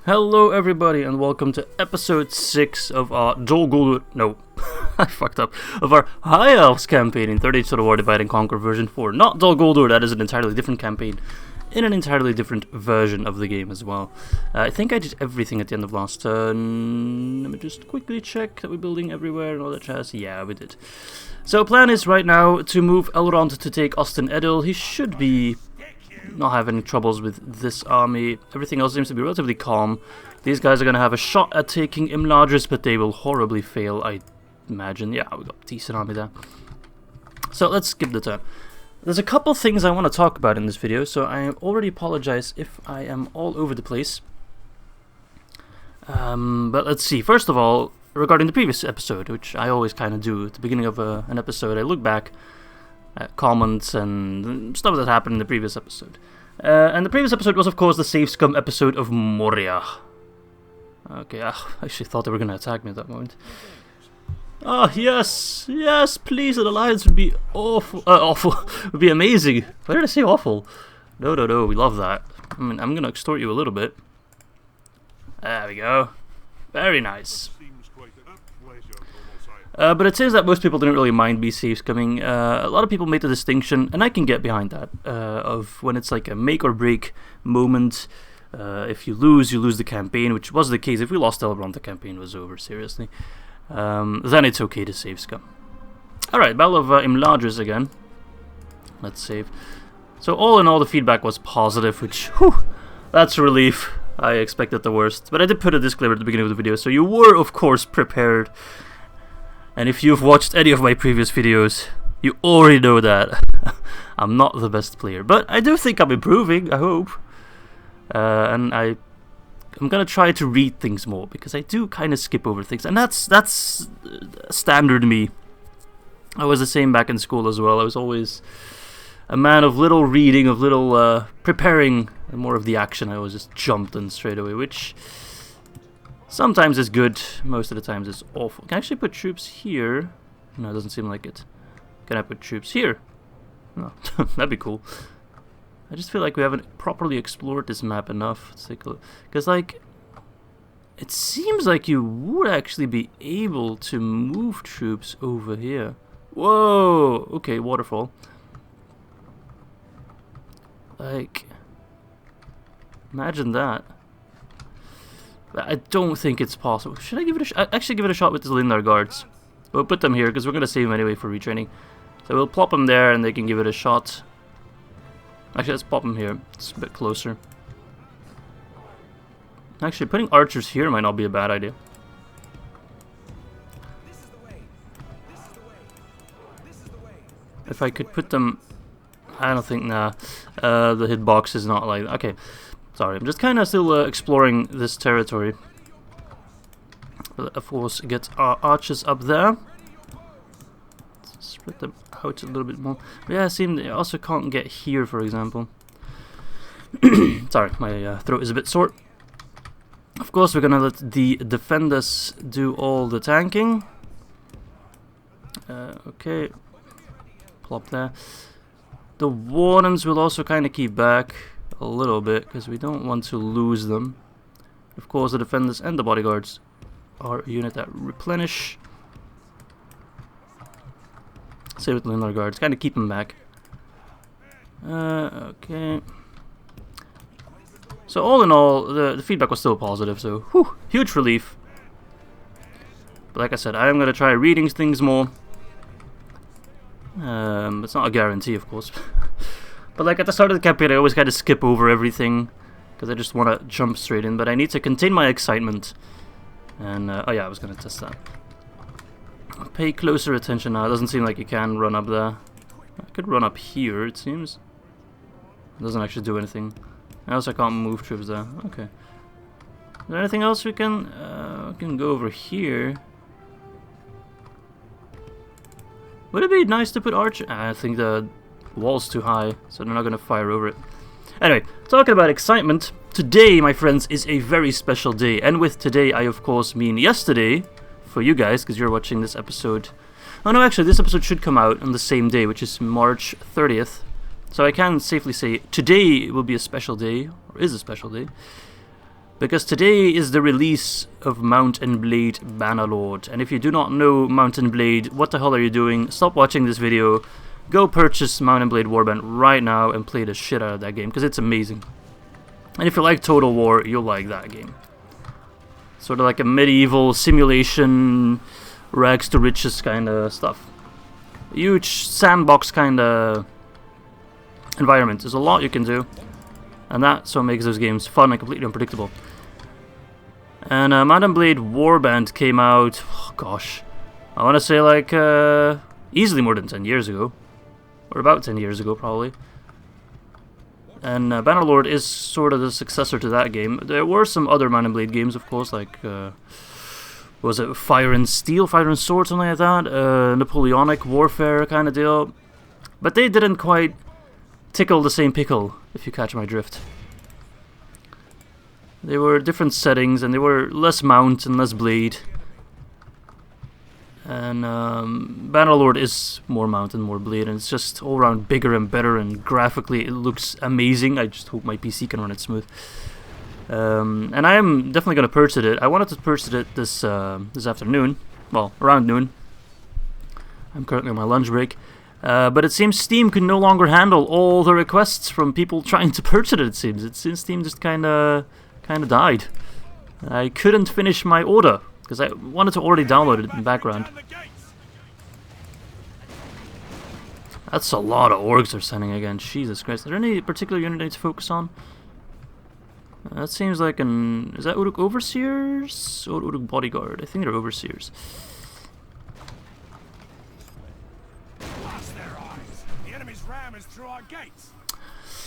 Hello everybody and welcome to episode 6 of our Dol Guldur, no, I fucked up, of our High Elves campaign in 3rd Age Total War Divide and Conquer version 4. Not Dol Guldur, that is an entirely different campaign, in an entirely different version of the game as well. I think I did everything at the end of last turn. Let me just quickly check that we're building everywhere and all that jazz. Yeah, we did. So plan is right now to move Elrond to take Osten Edil. He should be not have any troubles with this army. Everything else seems to be relatively calm. These guys are going to have a shot at taking Imladris, but they will horribly fail, I imagine. Yeah, we got a decent army there. So let's skip the turn. There's a couple things I want to talk about in this video, so I already apologize if I am all over the place. But let's see. First of all, regarding the previous episode, which I always kind of do at the beginning of an episode, I look back comments and stuff that happened in the previous episode. And the previous episode was, of course, the Save Scum episode of Moria. Okay, I actually thought they were going to attack me at that moment. Ah, yes, yes, please, an alliance would be awful, would be amazing. Why did I say awful? No, we love that. I mean, I'm going to extort you a little bit. There we go. Very nice. But it seems that most people didn't really mind me saves coming. A lot of people made the distinction, and I can get behind that, of when it's like a make or break moment. If you lose the campaign, which was the case. If we lost Elrond, the campaign was over, seriously. Then it's okay to save scum. Alright, Battle of Imladris again. Let's save. So all in all, the feedback was positive, which, whew, that's a relief. I expected the worst. But I did put a disclaimer at the beginning of the video, so you were, of course, prepared. And if you've watched any of my previous videos, you already know that I'm not the best player. But I do think I'm improving, I hope. And I'm gonna try to read things more, because I do kind of skip over things. And that's standard me. I was the same back in school as well. I was always a man of little reading, of little preparing, and more of the action. I always just jumped in straight away, which sometimes is good, most of the times it's awful. Can I actually put troops here? No, it doesn't seem like it. Can I put troops here? No, that'd be cool. I just feel like we haven't properly explored this map enough. Let's take a look. Because, like, it seems like you would actually be able to move troops over here. Whoa! Okay, waterfall. Like, imagine that. I don't think it's possible. Should I give it a shot? Actually, give it a shot with the Lindar guards. We'll put them here because we're going to save them anyway for retraining. So we'll plop them there and they can give it a shot. Actually, let's pop them here. It's a bit closer. Actually, putting archers here might not be a bad idea. If I could put them... I don't think, nah. The hitbox is not like... Okay. Sorry, I'm just kind of still exploring this territory. But of course, get our archers up there. Spread them out a little bit more. But yeah, I seem they also can't get here, for example. Sorry, my throat is a bit sore. Of course, we're gonna let the defenders do all the tanking. Okay, plop there. The wardens will also kind of keep back a little bit, because we don't want to lose them. Of course, the defenders and the bodyguards are a unit that replenish. Same with the Lindar guards, kind of keep them back. Okay. So all in all, the feedback was still positive, so whew, huge relief. But like I said, I am going to try reading things more. It's not a guarantee, of course. But like at the start of the campaign, I always kind of skip over everything, because I just want to jump straight in. But I need to contain my excitement. And, oh yeah, I was going to test that. Pay closer attention now. It doesn't seem like you can run up there. I could run up here, it seems. It doesn't actually do anything. I also can't move troops there. Okay. Is there anything else we can go over here? Would it be nice to put archer? I think the wall's too high, so they're not going to fire over it. Anyway, talking about excitement, today, my friends, is a very special day. And with today, I of course mean yesterday, for you guys, because you're watching this episode. Oh no, actually, this episode should come out on the same day, which is March 30th. So I can safely say today will be a special day, or is a special day. because today is the release of Mount and Blade Bannerlord. And if you do not know Mount and Blade, what the hell are you doing? Stop watching this video, go purchase Mount and Blade Warband right now and play the shit out of that game, because it's amazing. And if you like Total War, you'll like that game. Sort of like a medieval simulation, rags to riches kind of stuff. A huge sandbox kind of environment. There's a lot you can do, and that's what makes those games fun and completely unpredictable. And Mount and Blade Warband came out, oh gosh, I want to say like easily more than 10 years ago, or about 10 years ago probably. And Bannerlord is sort of the successor to that game. There were some other Mount and Blade games, of course, like was it Fire and Steel, Fire and Sword, something like that, Napoleonic Warfare kind of deal, but they didn't quite tickle the same pickle, if you catch my drift. They were different settings, and they were less mount and less blade. And Bannerlord is more mount and more blade, and it's just all around bigger and better, and graphically it looks amazing. I just hope my PC can run it smooth. And I am definitely going to purchase it. I wanted to purchase it this afternoon, well, around noon. I'm currently on my lunch break. But it seems Steam could no longer handle all the requests from people trying to purchase it, it seems Steam just kind of died. I couldn't finish my order, because I wanted to already download it in the background. That's a lot of orgs they're sending again, Jesus Christ. Is there any particular unit I need to focus on? That seems like an... is that Uruk Overseers? Or Uruk Bodyguard? I think they're Overseers.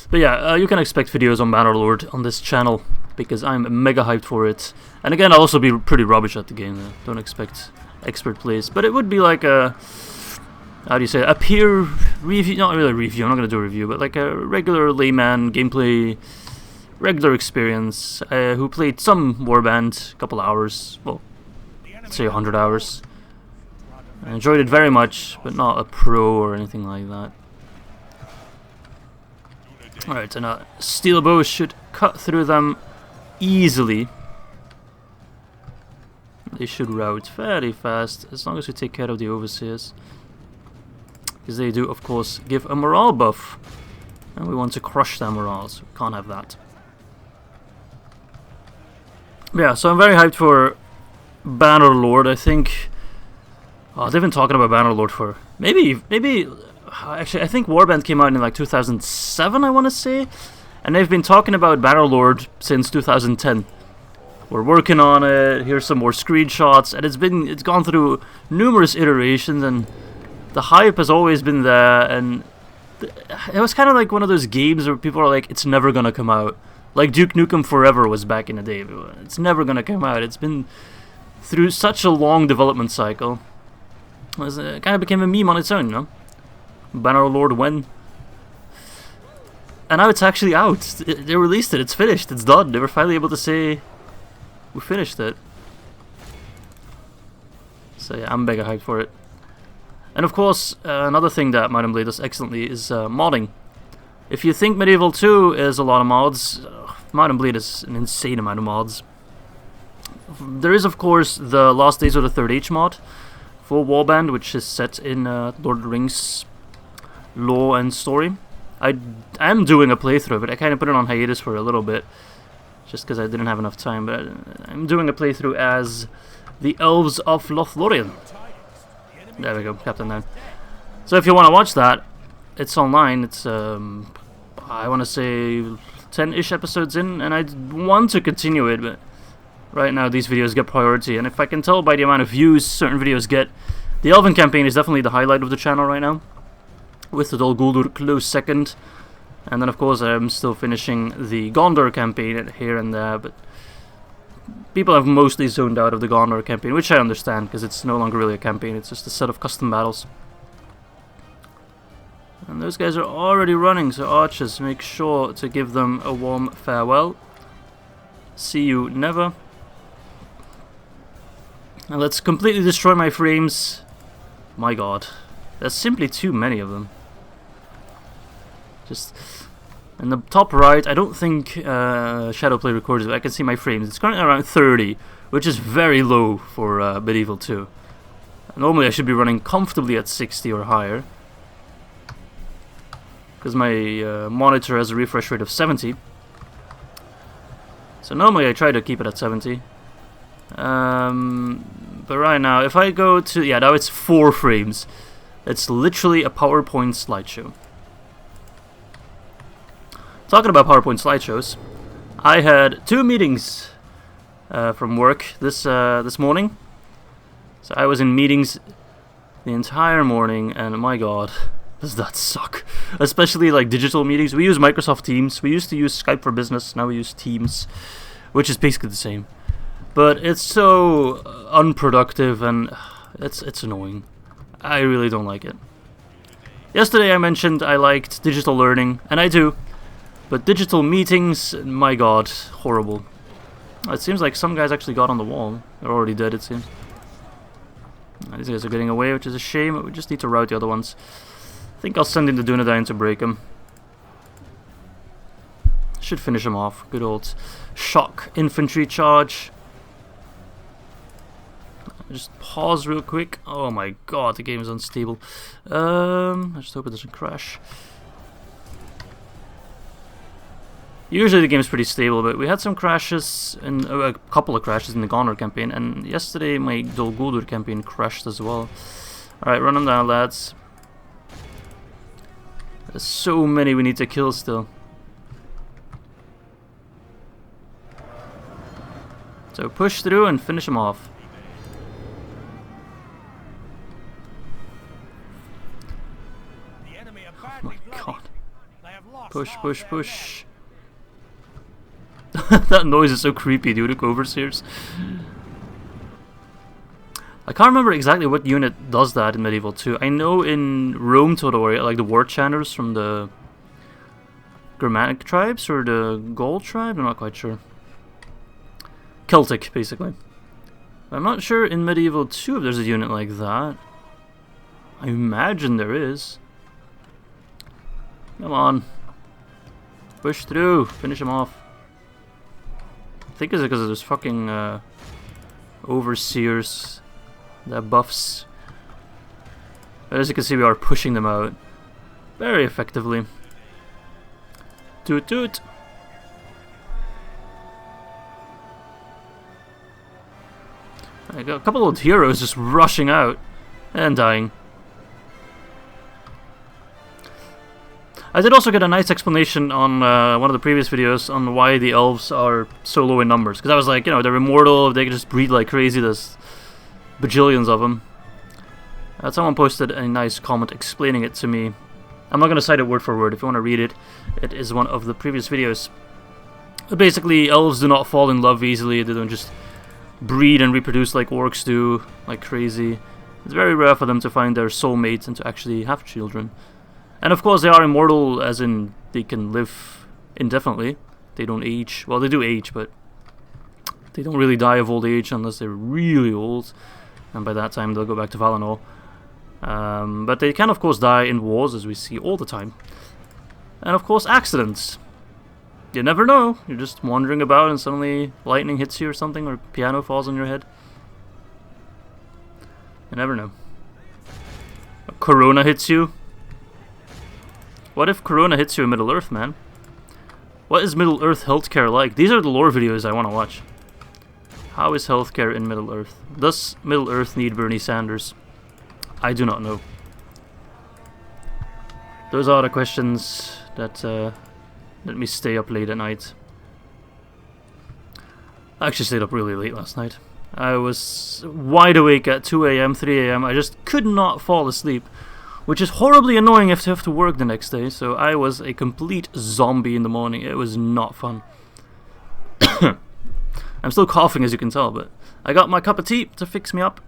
But yeah, you can expect videos on Bannerlord on this channel, because I'm mega hyped for it. And again, I'll also be pretty rubbish at the game. Don't expect expert plays, but it would be like a... how do you say it? A peer review? Not really a review, I'm not going to do a review, but like a regular layman gameplay, regular experience, who played some Warband, a couple hours, well, let's say 100 hours. I enjoyed it very much, but not a pro or anything like that. Alright, and steel bows should cut through them easily. They should rout very fast, as long as we take care of the Overseers. Because they do, of course, give a morale buff. And we want to crush their morale, so we can't have that. Yeah, so I'm very hyped for Bannerlord. I think... oh, they've been talking about Bannerlord for... maybe... actually, I think Warband came out in like 2007, I want to say. And they've been talking about Bannerlord since 2010. We're working on it, here's some more screenshots, and it's gone through numerous iterations, and the hype has always been there, and it was kind of like one of those games where people are like, it's never gonna come out. Like Duke Nukem Forever was back in the day. It's never gonna come out. It's been through such a long development cycle. It kind of became a meme on its own, you know? Bannerlord when? And now it's actually out. They released it, it's finished, it's done. They were finally able to say, we finished it. So yeah, I'm mega hyped for it. And of course, another thing that Mount and Blade does excellently is modding. If you think Medieval 2 is a lot of mods, Mount and Blade is an insane amount of mods. There is, of course, the Last Days of the Third Age mod for Warband, which is set in Lord of the Rings lore and story. I am doing a playthrough of it. I kind of put it on hiatus for a little bit, just because I didn't have enough time, but I'm doing a playthrough as the Elves of Lothlorien. There we go, Captain Down. So if you want to watch that, it's online. It's, I want to say 10-ish episodes in, and I want to continue it, but right now these videos get priority, and if I can tell by the amount of views certain videos get, the Elven campaign is definitely the highlight of the channel right now, with the Dol Guldur close second. And then of course I'm still finishing the Gondor campaign here and there, but people have mostly zoned out of the Gondor campaign, which I understand, because it's no longer really a campaign, it's just a set of custom battles. And those guys are already running, so archers, make sure to give them a warm farewell. See you never. And let's completely destroy my frames. My god, there's simply too many of them. In the top right, I don't think Shadowplay records it. I can see my frames. It's currently around 30, which is very low for Medieval 2. Normally I should be running comfortably at 60 or higher, because my monitor has a refresh rate of 70. So normally I try to keep it at 70. But right now, if I go to... yeah, now it's 4 frames. It's literally a PowerPoint slideshow. Talking about PowerPoint slideshows, I had 2 meetings from work this morning. So I was in meetings the entire morning, and my god, does that suck. Especially like digital meetings. We use Microsoft Teams. We used to use Skype for Business, now we use Teams, which is basically the same. But it's so unproductive, and it's annoying. I really don't like it. Yesterday I mentioned I liked digital learning, and I do. But digital meetings, my god, horrible. It seems like some guys actually got on the wall. They're already dead, it seems. These guys are getting away, which is a shame. We just need to rout the other ones. I think I'll send in the Dunedain to break them. Should finish them off. Good old shock infantry charge. Just pause real quick. Oh my god, the game is unstable. I just hope it doesn't crash. Usually the game's pretty stable, but we had some crashes, in a couple of crashes in the Gondor campaign, and yesterday my Dol Guldur campaign crashed as well. Alright, run them down, lads. There's so many we need to kill still. So push through and finish them off. Oh my god. Push, push, push. That noise is so creepy, dude. Overseers. I can't remember exactly what unit does that in Medieval 2. I know in Rome Todori, like the war chanters from the Germanic tribes or the Gaul tribe, I'm not quite sure. Celtic, basically. I'm not sure in Medieval 2 if there's a unit like that. I imagine there is. Come on. Push through. Finish him off. I think it's because of those fucking overseers that buffs. But as you can see, we are pushing them out very effectively. Toot toot. I got a couple of heroes just rushing out and dying. I did also get a nice explanation on one of the previous videos on why the elves are so low in numbers. Because I was like, you know, they're immortal, they can just breed like crazy, there's bajillions of them. Someone posted a nice comment explaining it to me. I'm not going to cite it word for word. If you want to read it, it is one of the previous videos. But basically, elves do not fall in love easily, they don't just breed and reproduce like orcs do, like crazy. It's very rare for them to find their soulmates and to actually have children. And of course they are immortal, as in they can live indefinitely. They don't age. Well, they do age, but they don't really die of old age unless they're really old. And by that time they'll go back to Valinor. But they can of course die in wars, as we see all the time. And of course accidents. You never know. You're just wandering about and suddenly lightning hits you or something, or piano falls on your head. You never know. A corona hits you. What if Corona hits you in Middle-earth, man? What is Middle-earth healthcare like? These are the lore videos I want to watch. How is healthcare in Middle-earth? Does Middle-earth need Bernie Sanders? I do not know. Those are the questions that let me stay up late at night. I actually stayed up really late last night. I was wide awake at 2 AM, 3 AM. I just could not fall asleep. Which is horribly annoying if you have to work the next day, so I was a complete zombie in the morning. It was not fun. I'm still coughing, as you can tell, but I got my cup of tea to fix me up.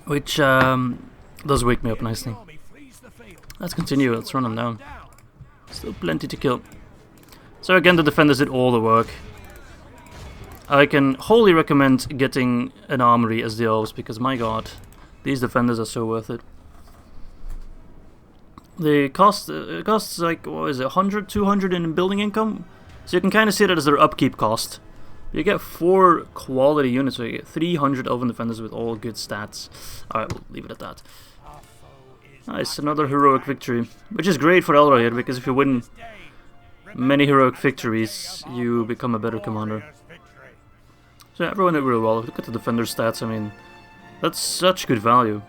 Which does wake me up nicely. Let's continue, let's run them down. Still plenty to kill. So again, the defenders did all the work. I can wholly recommend getting an armory as the elves, because my god, these defenders are so worth it. They cost it costs like, what is it, 100, 200 in building income, so you can kind of see that as their upkeep cost. You get 4 quality units, so you get 300 elven defenders with all good stats. Alright, we'll leave it at that. Nice, another heroic victory, which is great for Elrohir, because if you win many heroic victories, you become a better commander. So yeah, everyone did really well. Look at the defender stats, I mean, that's such good value.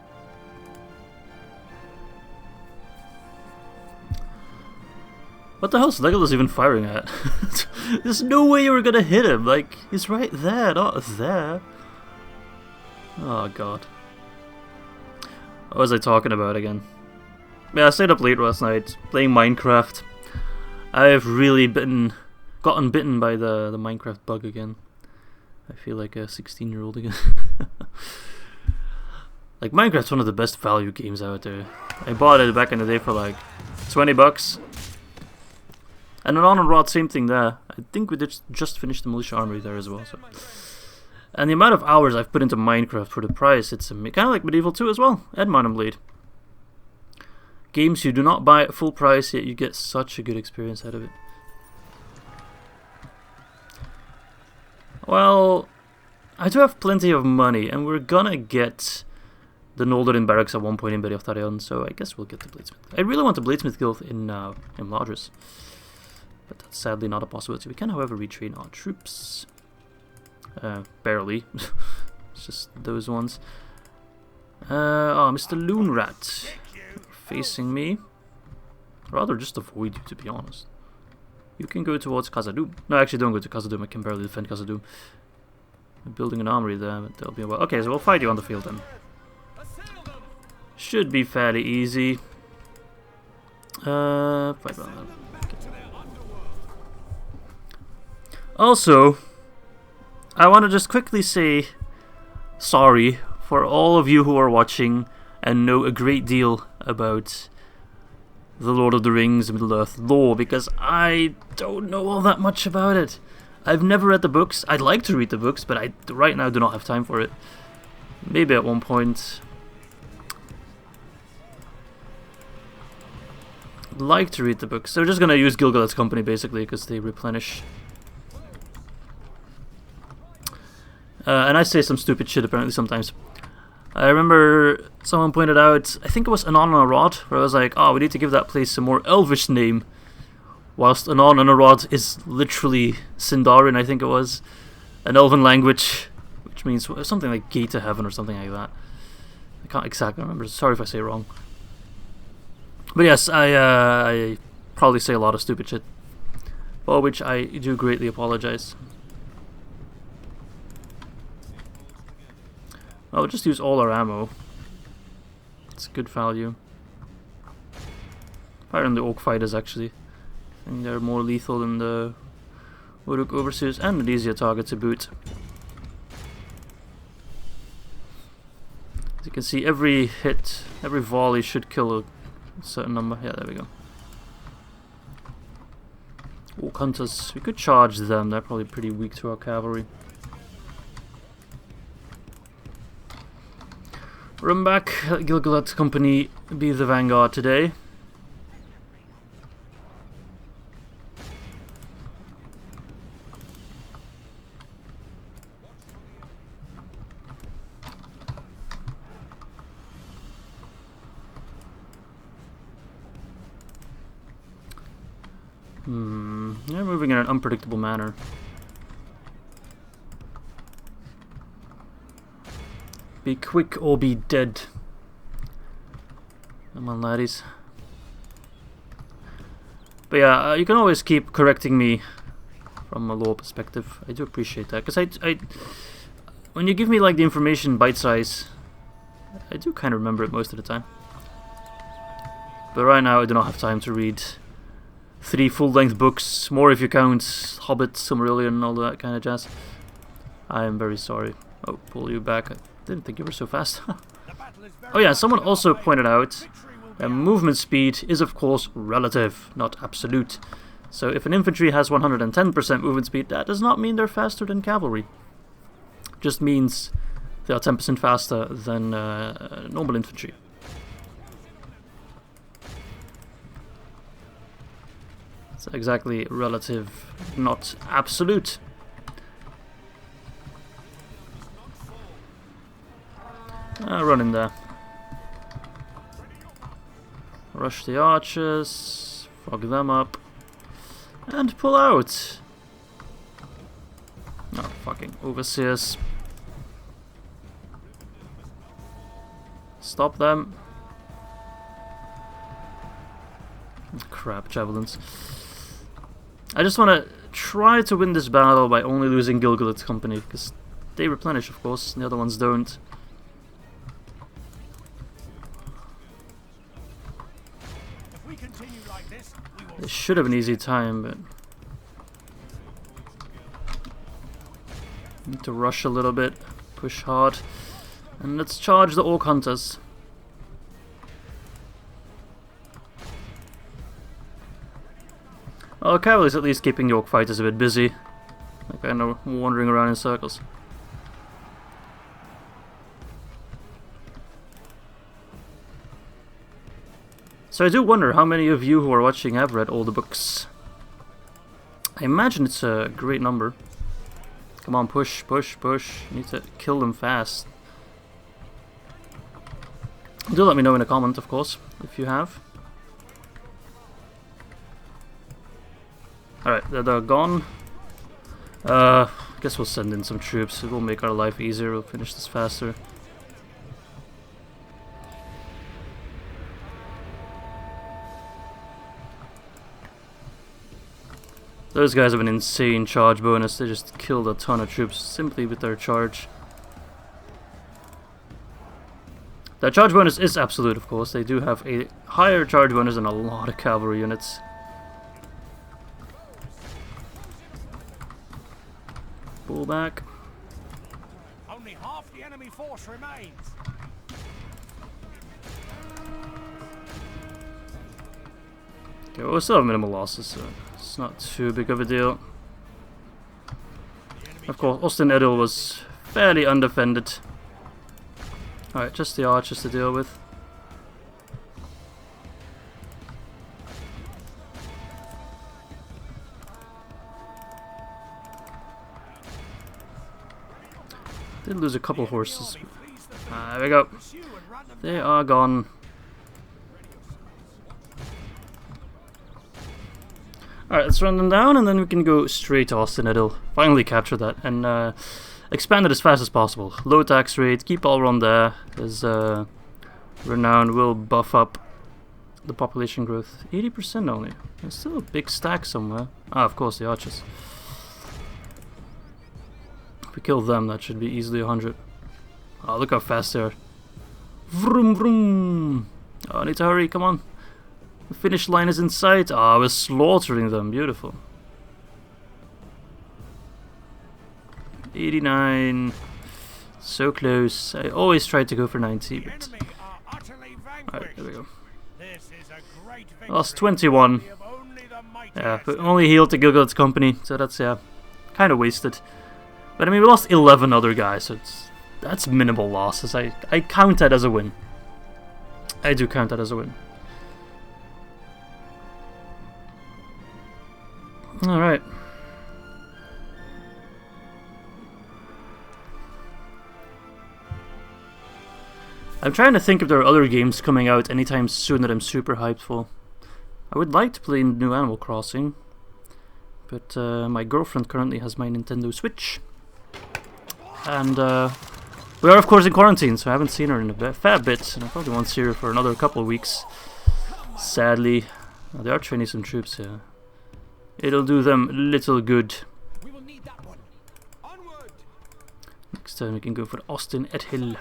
What the hell's Legolas even firing at? There's no way you were gonna hit him, like, he's right there, not there. Oh god. What was I talking about again? Yeah, I stayed up late last night, playing Minecraft. I've really gotten bitten by the Minecraft bug again. I feel like a 16-year-old again. Like, Minecraft's one of the best value games out there. I bought it back in the day for like 20 bucks. And an on and rod, same thing there. I think we just finished the militia armory there as well. So. And the amount of hours I've put into Minecraft for the price, it's kind of like Medieval 2 as well, and Mount and Blade. Games you do not buy at full price, yet you get such a good experience out of it. Well, I do have plenty of money, and we're gonna get the Noldorin barracks at one point in Beri-Otharion, so I guess we'll get the Bladesmith. I really want the Bladesmith guild in Imladris, but that's sadly not a possibility. We can, however, retrain our troops. Barely. It's just those ones. Oh, Mr. Loonrat. Facing me. Rather just avoid you, to be honest. You can go towards Khazad-Dûm. No, actually don't go to Khazad-Dûm. I can barely defend Khazad-Dûm. I'm building an armory there, but that'll be a while. Okay, so we'll fight you on the field then. Should be fairly easy. Fight on that. Also, I want to just quickly say sorry for all of you who are watching and know a great deal about the Lord of the Rings and Middle-earth lore, because I don't know all that much about it. I've never read the books. I'd like to read the books, but I right now do not have time for it. Maybe at one point. I'd like to read the books. So we're just going to use Gil-galad's company basically, because they replenish. And I say some stupid shit apparently sometimes. I remember someone pointed out, I think it was Anon and Arad, where I was like, oh, we need to give that place a more elvish name. Whilst Anon and Arad is literally Sindarin, I think it was. An elven language, which means something like Gate to Heaven or something like that. I can't exactly remember, sorry if I say it wrong. But yes, I probably say a lot of stupid shit. For which I do greatly apologize. I'll just use all our ammo. It's good value. Fire on the Orc Fighters actually. I think they're more lethal than the Uruk Overseers and an easier target to boot. As you can see, every hit, every volley should kill a certain number. Yeah, there we go. Orc Hunters, we could charge them, they're probably pretty weak to our cavalry. Run back, let Gil-galad's company be the vanguard today. They're moving in an unpredictable manner. Be quick or be dead. Come on, laddies. But yeah, you can always keep correcting me from a lore perspective. I do appreciate that, because I when you give me like the information bite size, I do kind of remember it most of the time. But right now I do not have time to read 3 full-length books, more if you count Hobbit, Silmarillion, and all that kind of jazz. I am very sorry. Oh, pull you back. Didn't think you were so fast. Oh yeah, someone also pointed out that movement speed is of course relative, not absolute. So if an infantry has 110% movement speed, that does not mean they're faster than cavalry. Just means they are 10% faster than normal infantry. It's exactly relative, not absolute. Run in there. Rush the archers, fog them up, and pull out. Oh, fucking overseers. Stop them. Crap, javelins. I just want to try to win this battle by only losing Gilgalad's company, because they replenish, of course, and the other ones don't. It should have an easy time, but need to rush a little bit, push hard, and let's charge the Orc Hunters. Well, cavalry's at least keeping the Orc fighters a bit busy, like kind of wandering around in circles. So I do wonder how many of you who are watching have read all the books. I imagine it's a great number. Come on, push, push, push. You need to kill them fast. Do let me know in a comment, of course, if you have. Alright, they're gone. Guess we'll send in some troops. It will make our life easier. We'll finish this faster. Those guys have an insane charge bonus. They just killed a ton of troops simply with their charge. Their charge bonus is absolute, of course. They do have a higher charge bonus than a lot of cavalry units. Pull back. Only half the enemy force remains. Okay, well, we still have minimal losses, so it's not too big of a deal. Of course, Austin Edel was fairly undefended. Alright, just the archers to deal with. Did lose a couple horses. There we go. They are gone. Alright, let's run them down and then we can go straight to Austin Edel. Finally capture that and expand it as fast as possible. Low tax rate, keep Elrond there, as Renown will buff up the population growth. 80% only. There's still a big stack somewhere. Ah, of course, the archers. If we kill them, that should be easily 100. Oh, look how fast they are. Vroom vroom! Oh, I need to hurry, come on. The finish line is in sight. Ah, we're slaughtering them. Beautiful. 89. So close. I always try to go for 90, but... Alright, there we go. Lost 21. Yeah, but only healed to Gilgalad's company, so that's, yeah, kind of wasted. But I mean, we lost 11 other guys, so that's minimal losses. I count that as a win. I do count that as a win. Alright. I'm trying to think if there are other games coming out anytime soon that I'm super hyped for. I would like to play new Animal Crossing, but my girlfriend currently has my Nintendo Switch. And we are of course in quarantine, so I haven't seen her in a fair bit, and I probably won't see her for another couple of weeks. Sadly. They are training some troops here. It'll do them little good. We will need that one. Onward. Next time we can go for Austin Edhill,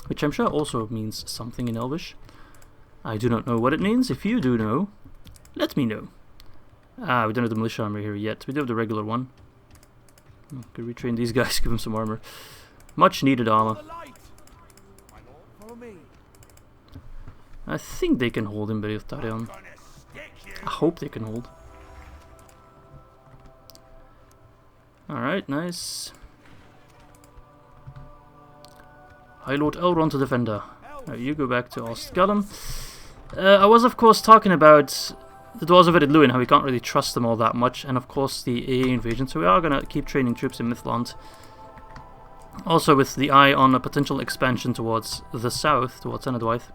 which I'm sure also means something in Elvish. I do not know what it means. If you do know, let me know. Ah, we don't have the militia armor here yet. We do have the regular one. Could retrain these guys, give them some armor. Much needed armor. I think they can hold in Berith-Tarion. I hope they can hold. Alright, nice. High Lord Elrond to defender. Now you go back to Ostgallum. I was of course talking about the Dwarves of Lúin, how we can't really trust them all that much, and of course the AA invasion, so we are going to keep training troops in Mythland. Also with the eye on a potential expansion towards the south, towards Anadwaith.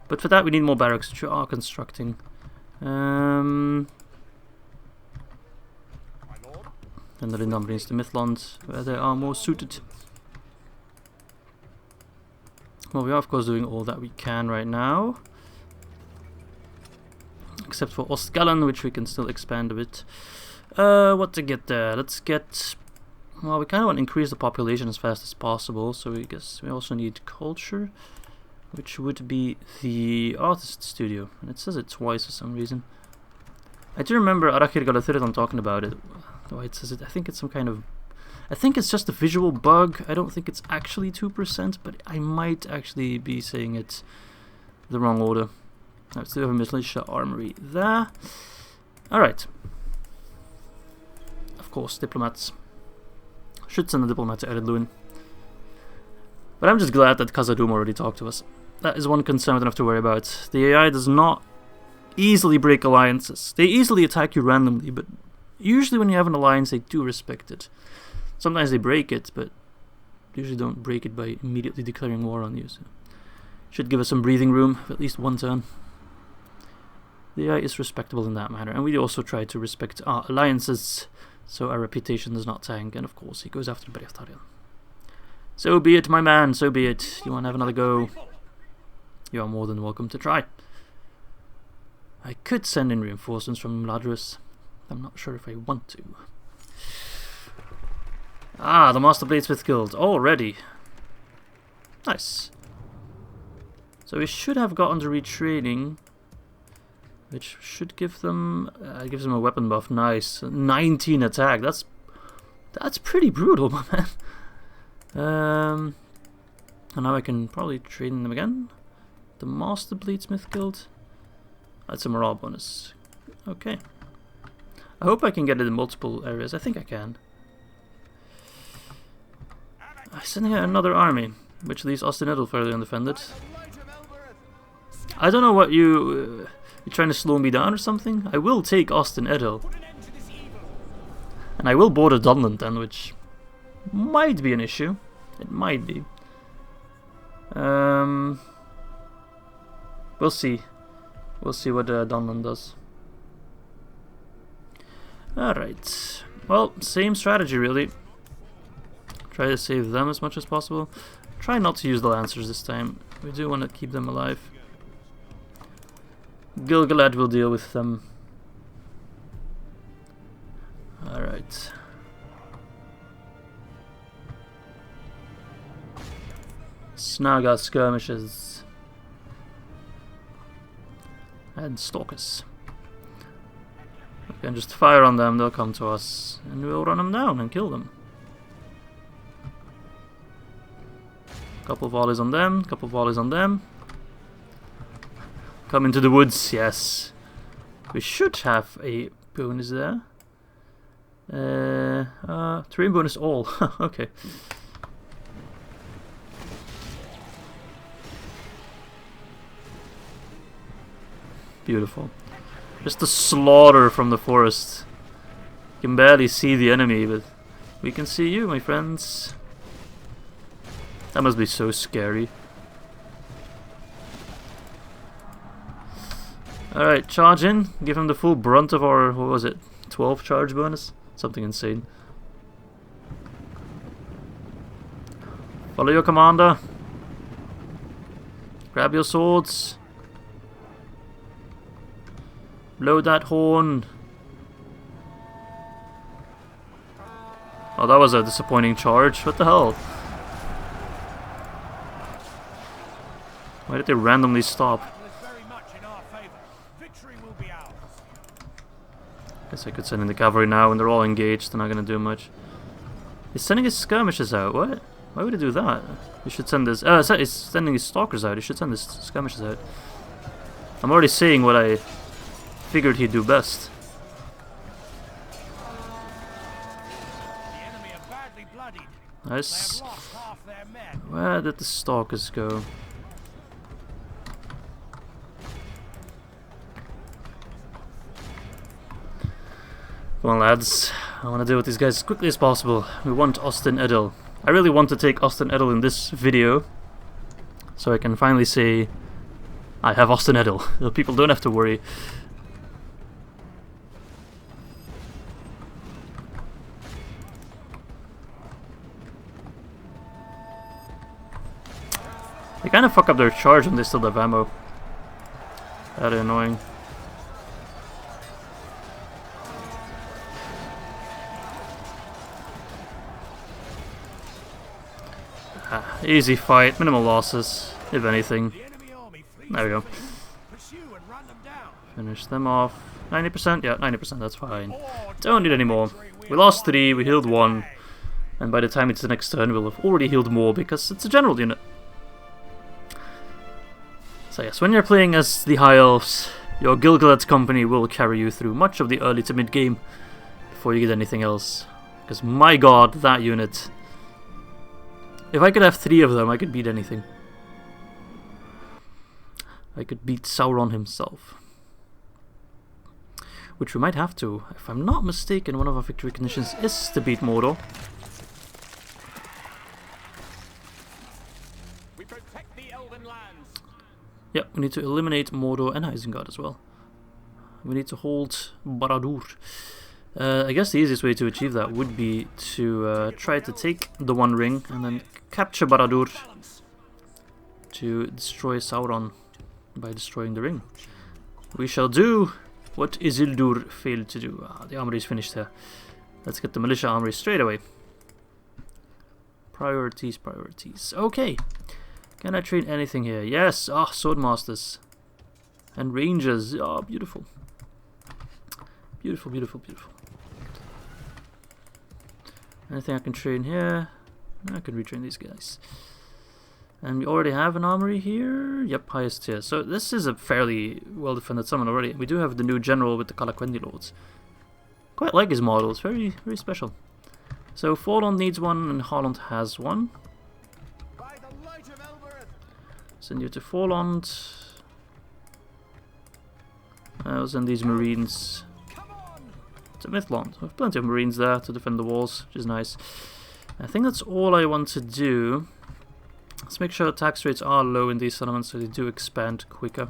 But for that we need more barracks, which we are constructing. And the Lindon brings to Mythland, where they are more suited. Well, we are of course doing all that we can right now. Except for Ostgallen, which we can still expand a bit. What to get there? Let's get... Well, we kind of want to increase the population as fast as possible, so I guess we also need culture, which would be the artist studio. And it says it twice for some reason. I do remember Ar-Adunaim talking about it. Though it says it, I think it's some kind of... I think it's just a visual bug. I don't think it's actually 2%, but I might actually be saying it the wrong order. I still have a militia armory there. Alright. Of course, diplomats. Should send a diplomat to Lúin. But I'm just glad that Khazad-Dûm already talked to us. That is one concern I don't have to worry about. The AI does not easily break alliances. They easily attack you randomly, but usually when you have an alliance, they do respect it. Sometimes they break it, but usually don't break it by immediately declaring war on you. So should give us some breathing room for at least one turn. The AI is respectable in that manner, and we also try to respect our alliances, so our reputation does not tank, and of course he goes after Brechtaria. So be it, my man, so be it. You want to have another go? You are more than welcome to try. I could send in reinforcements from Imladris. I'm not sure if I want to. Ah, the Master Bladesmith Guild, already. Nice. So we should have gotten the retraining, which should give them, gives them a weapon buff. Nice, 19 attack. That's pretty brutal, my man. And now I can probably train them again. The Master Bladesmith Guild. That's a morale bonus. Okay. I hope I can get it in multiple areas. I think I can. Sending out another army, which leaves Ostinedel fairly undefended. I don't know what you're trying to slow me down or something. I will take Ostinedel. And I will border Dunland then, which might be an issue. It might be. We'll see. We'll see what Dunland does. Alright. Well, same strategy really. Try to save them as much as possible. Try not to use the Lancers this time. We do want to keep them alive. Gil-galad will deal with them. Alright. Snaga skirmishes. And stalkers. We can just fire on them, they'll come to us. And we'll run them down and kill them. Couple volleys on them, couple volleys on them. Come into the woods, yes. We should have a bonus there. Terrain bonus all. Okay. Beautiful. Just a slaughter from the forest. You can barely see the enemy, but we can see you, my friends. That must be so scary. Alright, charge in. Give him the full brunt of our, what was it, 12 charge bonus? Something insane. Follow your commander. Grab your swords. Load that horn. Oh, that was a disappointing charge. What the hell? Why did they randomly stop? Guess I could send in the cavalry now when they're all engaged. They're not gonna do much. He's sending his skirmishes out. What? Why would he do that? He should send his... he's sending his stalkers out. He should send his skirmishes out. I'm already saying what I figured he'd do best. Nice. Where did the stalkers go? on, lads. I want to deal with these guys as quickly as possible. We want Austin Edel. I really want to take Austin Edel in this video, so I can finally say I have Austin Edel. People don't have to worry. They kind of fuck up their charge when they still have ammo. That annoying. Easy fight, minimal losses, if anything. There we go. Finish them off. 90%? Yeah, 90%, that's fine. Don't need any more. We lost 3, we healed 1. And by the time it's the next turn, we'll have already healed more because it's a general unit. So yes, when you're playing as the High Elves, your Gil-galad company will carry you through much of the early to mid game before you get anything else. Because my god, that unit. If I could have 3 of them, I could beat anything. I could beat Sauron himself. Which we might have to. If I'm not mistaken, one of our victory conditions is to beat Mordor. We protect the Elven lands. Yep, we need to eliminate Mordor and Isengard as well. We need to hold Barad-dûr. I guess the easiest way to achieve that would be to try to take the One Ring and then capture Barad-dûr to destroy Sauron by destroying the ring. We shall do what Isildur failed to do. The armory is finished here. Let's get the militia armory straight away. Priorities, priorities. Okay. Can I train anything here? Yes. Ah, swordmasters. And rangers. Ah, beautiful. Beautiful, beautiful, beautiful. Anything I can train here? I can retrain these guys. And we already have an armory here. Yep, highest tier. So this is a fairly well defended summon already. We do have the new general with the Calaquendi Lords. Quite like his model. It's very, very special. So Forlond needs one and Harland has one. Send you to Forlond. I'll send these marines to Mithlond. We have plenty of marines there to defend the walls, which is nice. I think that's all I want to do. Let's make sure tax rates are low in these settlements so they do expand quicker.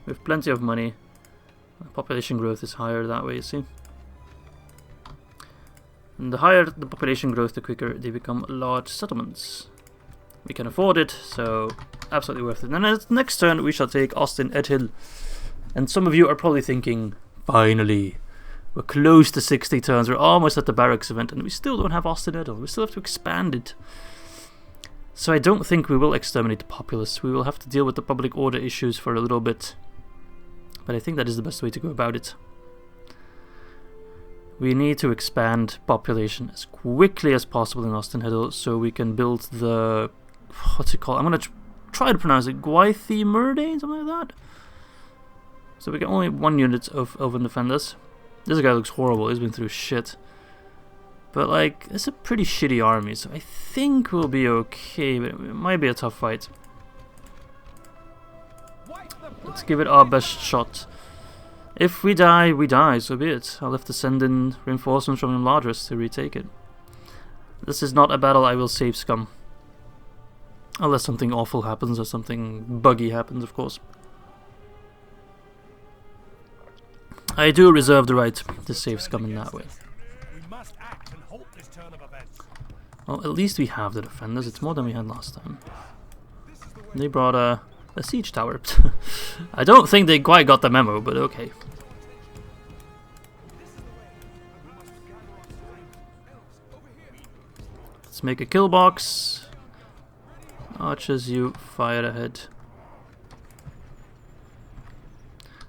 We have plenty of money. Population growth is higher that way, you see. And the higher the population growth, the quicker they become large settlements. We can afford it, so absolutely worth it. And next turn we shall take Austin Edhill. And some of you are probably thinking, finally, we're close to 60 turns, we're almost at the barracks event, and we still don't have Austin Edhill. We still have to expand it. So I don't think we will exterminate the populace. We will have to deal with the public order issues for a little bit. But I think that is the best way to go about it. We need to expand population as quickly as possible in Austin Edhill so we can build the... what's it called? I'm going to try to pronounce it. Gwaith-i-Mírdain? Something like that? So we get only 1 unit of Elven defenders. This guy looks horrible. He's been through shit. But like, it's a pretty shitty army, so I think we'll be okay, but it might be a tough fight. Let's give it our best shot. If we die, we die, so be it. I'll have to send in reinforcements from Imladris to retake it. This is not a battle I will save scum. Unless something awful happens, or something buggy happens, of course. I do reserve the right to save scum in that way. Well, at least we have the defenders. It's more than we had last time. They brought a siege tower. I don't think they quite got the memo, but okay. Let's make a kill box. Archers, you fire ahead.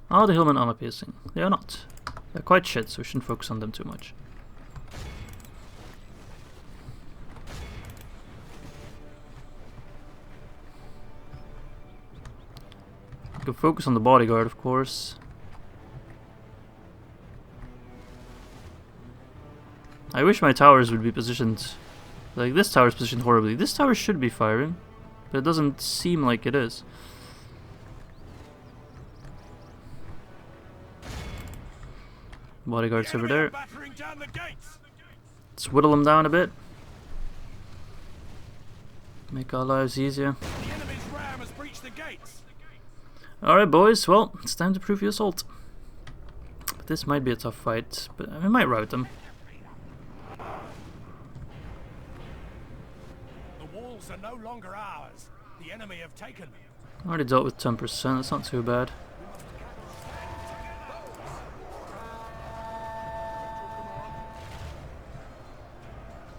Are the hillmen armor piercing? They are not. They're quite shit, so we shouldn't focus on them too much. We can focus on the bodyguard, of course. I wish my towers would be positioned... like, this tower is positioned horribly. This tower should be firing, but it doesn't seem like it is. Bodyguards over there. Battering down the gates. Let's whittle them down a bit. Make our lives easier. The enemy's ram has breached the gates. Alright boys, well, it's time to prove your assault. But this might be a tough fight, but we might rout them. The walls are no longer ours. The enemy have taken them. Already dealt with 10%, that's not too bad.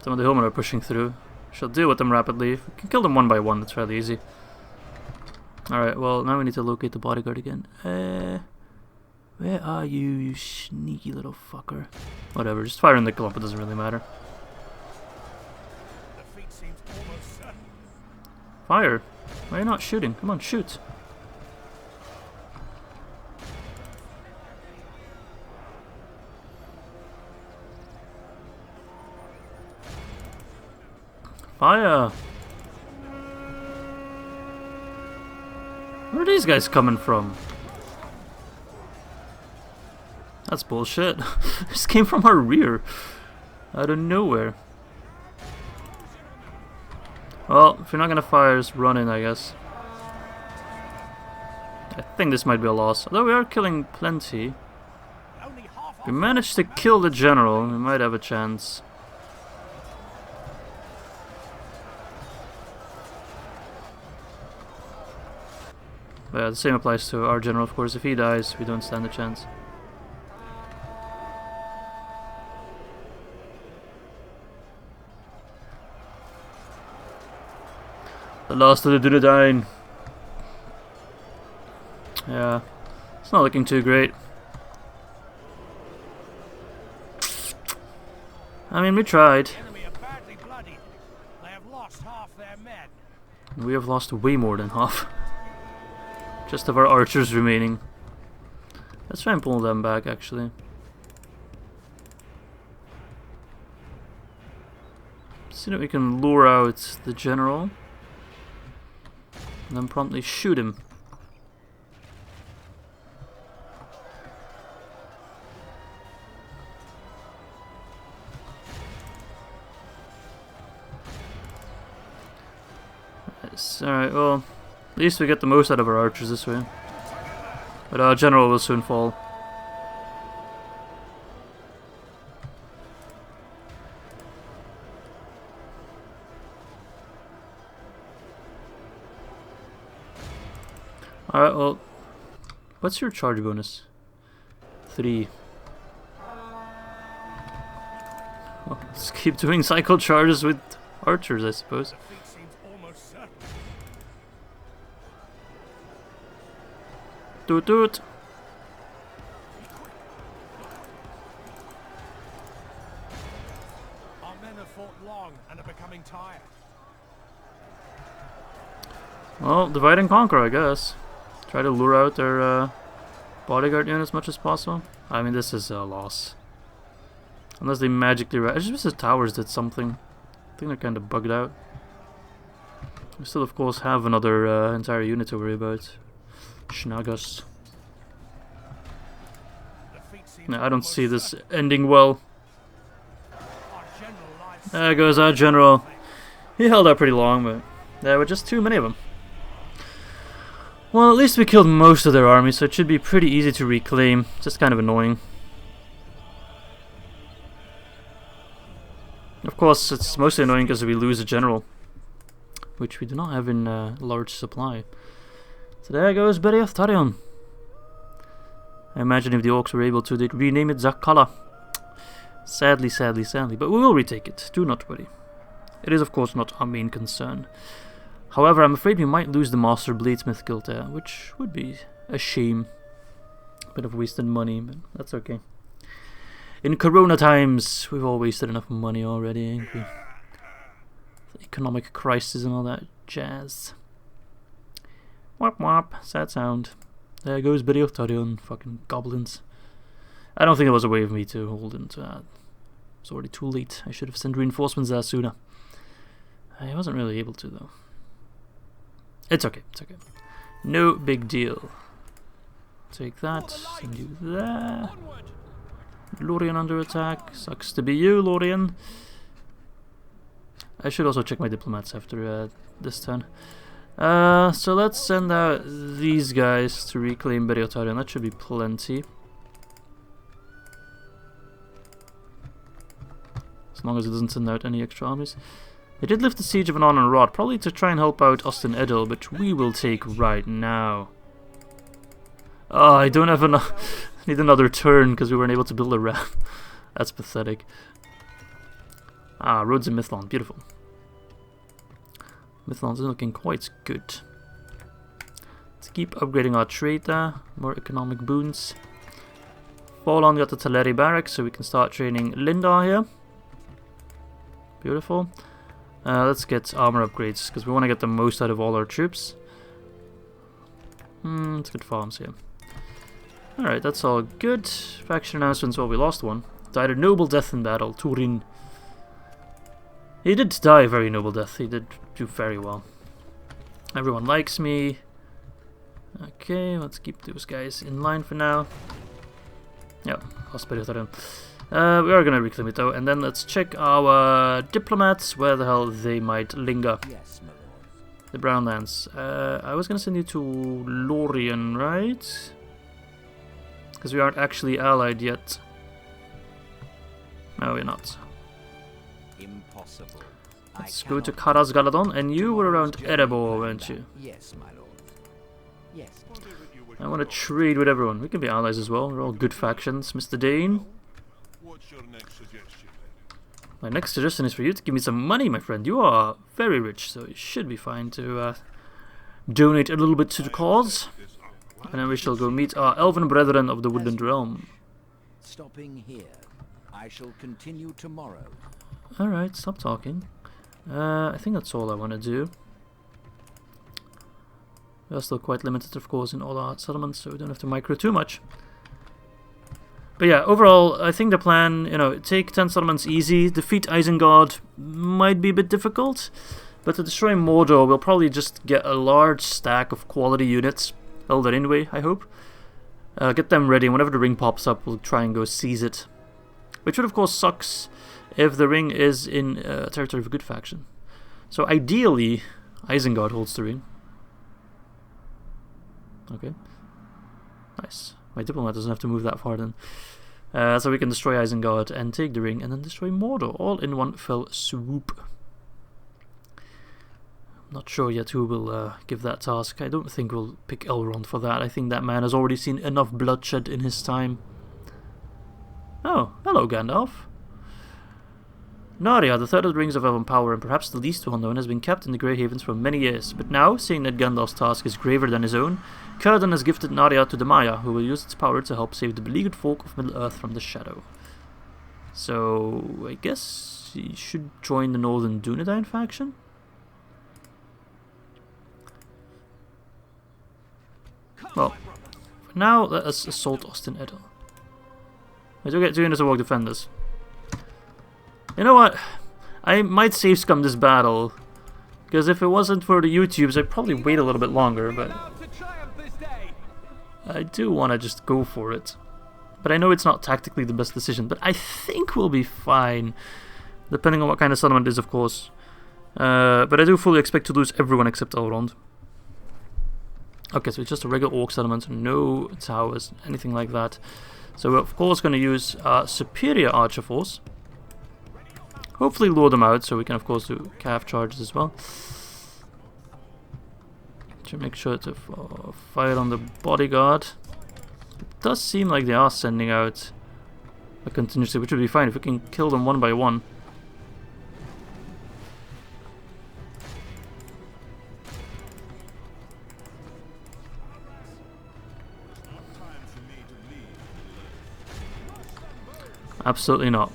Some of the hillmen are pushing through. Shall deal with them rapidly. We can kill them one by one, that's fairly easy. Alright, well, now we need to locate the bodyguard again. Where are you, you sneaky little fucker? Whatever, just fire in the clump, it doesn't really matter. Defeat seems almost certain. Fire! Why are you not shooting? Come on, shoot! Fire! Where are these guys coming from? That's bullshit. This came from our rear. Out of nowhere. Well, if you're not gonna fire, just run in, I guess. I think this might be a loss. Although we are killing plenty. Only half If we manage to kill the general, we might have a chance. But yeah, the same applies to our general, of course. If he dies, we don't stand a chance. The last of the Ar-Adunaim. Yeah, it's not looking too great. I mean, we tried. the enemy are badly bloodied. They have lost half their men. We have lost way more than half. Just of our archers remaining. Let's try and pull them back, actually. See if we can lure out the general. And then promptly shoot him. Alright, well, at least we get the most out of our archers this way. But our general will soon fall. Alright, well, what's your charge bonus? 3. Well, let's keep doing cycle charges with archers, I suppose. Defeat seems almost certain. Toot toot! Our men have fought long and are becoming tired. Well, divide and conquer, I guess. Try to lure out their bodyguard unit as much as possible. I mean, this is a loss. Unless they magically... I just wish the towers did something. I think they're kind of bugged out. We still, of course, have another entire unit to worry about. Schnagas. Defeat seems No, I don't almost see this certain. ending well. Our general lies. There goes our general. He held out pretty long, but there were just too many of them. Well, at least we killed most of their army, so it should be pretty easy to reclaim. Just kind of annoying. Of course, it's mostly annoying because we lose a general, which we do not have in large supply. So there goes Beri-Oth-Tarion. I imagine if the orcs were able to, they'd rename it Zakala. Sadly, sadly, sadly. But we will retake it, do not worry. It is of course not our main concern. However, I'm afraid we might lose the Master Bladesmith Guild there, which would be a shame. Bit of wasted money, but that's okay. In Corona times, we've all wasted enough money already, ain't we? The economic crisis and all that jazz. Wop wop, sad sound. There goes Beri-Oth-Tarion, fucking goblins. I don't think there was a way of me to hold into that. It's already too late. I should have sent reinforcements there sooner. I wasn't really able to, though. It's okay, it's okay. No big deal. Take that, send you there. Onward. Lorien under attack. Sucks to be you, Lorien. I should also check my diplomats after this turn. So let's send out these guys to reclaim Beriotarion. That should be plenty. As long as it doesn't send out any extra armies. They did lift the siege of Anon and Rod, probably to try and help out Austin Edel, which we will take right now. Oh, I don't have enough. I need another turn because we weren't able to build a ram. That's pathetic. Ah, roads in Mithlond, beautiful. Mithlond's looking quite good. Let's keep upgrading our trade there. More economic boons. Folon got the Teleri barracks, so we can start training Lindar here. Beautiful. Let's get armor upgrades, because we want to get the most out of all our troops. Let's get farms here. Alright, that's all good. Faction announcements, well, we lost one. Died a noble death in battle, Turin. He did die a very noble death, he did do very well. Everyone likes me. Okay, let's keep those guys in line for now. Yeah, hospital. We are going to reclaim it though, and then let's check our diplomats, where the hell they might linger. Yes, my lord. The Brownlands. I was going to send you to Lorien, right? Because we aren't actually allied yet. No, we're not. Impossible. Let's go to Karaz-Galadon, and you were around Erebor, weren't you? Yes, my lord. Yes. I want to trade with everyone. We can be allies as well. We're all good factions. Mr. Dane. What's your next suggestion? My next suggestion is for you to give me some money, my friend. You are very rich, so you should be fine to donate a little bit to the cause. And then we shall go meet our elven brethren of the Woodland Realm. Stopping here. I shall continue tomorrow. Alright, stop talking. I think that's all I want to do. We are still quite limited, of course, in all our settlements, so we don't have to micro too much. But yeah, overall, I think the plan, you know, take 10 settlements easy, defeat Isengard might be a bit difficult, but to destroy Mordor, we'll probably just get a large stack of quality units, Eldarinwe, I hope. Get them ready, and whenever the ring pops up, we'll try and go seize it. Which would, of course, sucks if the ring is in territory of a good faction. So ideally, Isengard holds the ring. Okay. Nice. My diplomat doesn't have to move that far then. So we can destroy Isengard and take the ring and then destroy Mordor, all in one fell swoop. I'm not sure yet who will give that task. I don't think we'll pick Elrond for that. I think that man has already seen enough bloodshed in his time. Oh, hello Gandalf. Narya, the third of the Rings of Elven Power and perhaps the least well known, has been kept in the Grey Havens for many years, but now, seeing that Gandalf's task is graver than his own, Círdan has gifted Narya to the Maya, who will use its power to help save the beleaguered folk of Middle-earth from the Shadow. So, I guess he should join the Northern Dunedain faction? Well, for now, let us assault Austin Edel. I do get 2 units of Orc Defenders. You know what? I might save scum this battle, because if it wasn't for the YouTubes, I'd probably wait a little bit longer, but I do want to just go for it. But I know it's not tactically the best decision, but I think we'll be fine, depending on what kind of settlement it is, of course. But I do fully expect to lose everyone except Elrond. Okay, so it's just a regular Orc settlement, no towers, anything like that. So we're of course going to use our superior archer force. Hopefully lure them out, so we can of course do calf charges as well. To make sure to fire on the bodyguard. It does seem like they are sending out a contingency, which would be fine if we can kill them one by one. Absolutely not.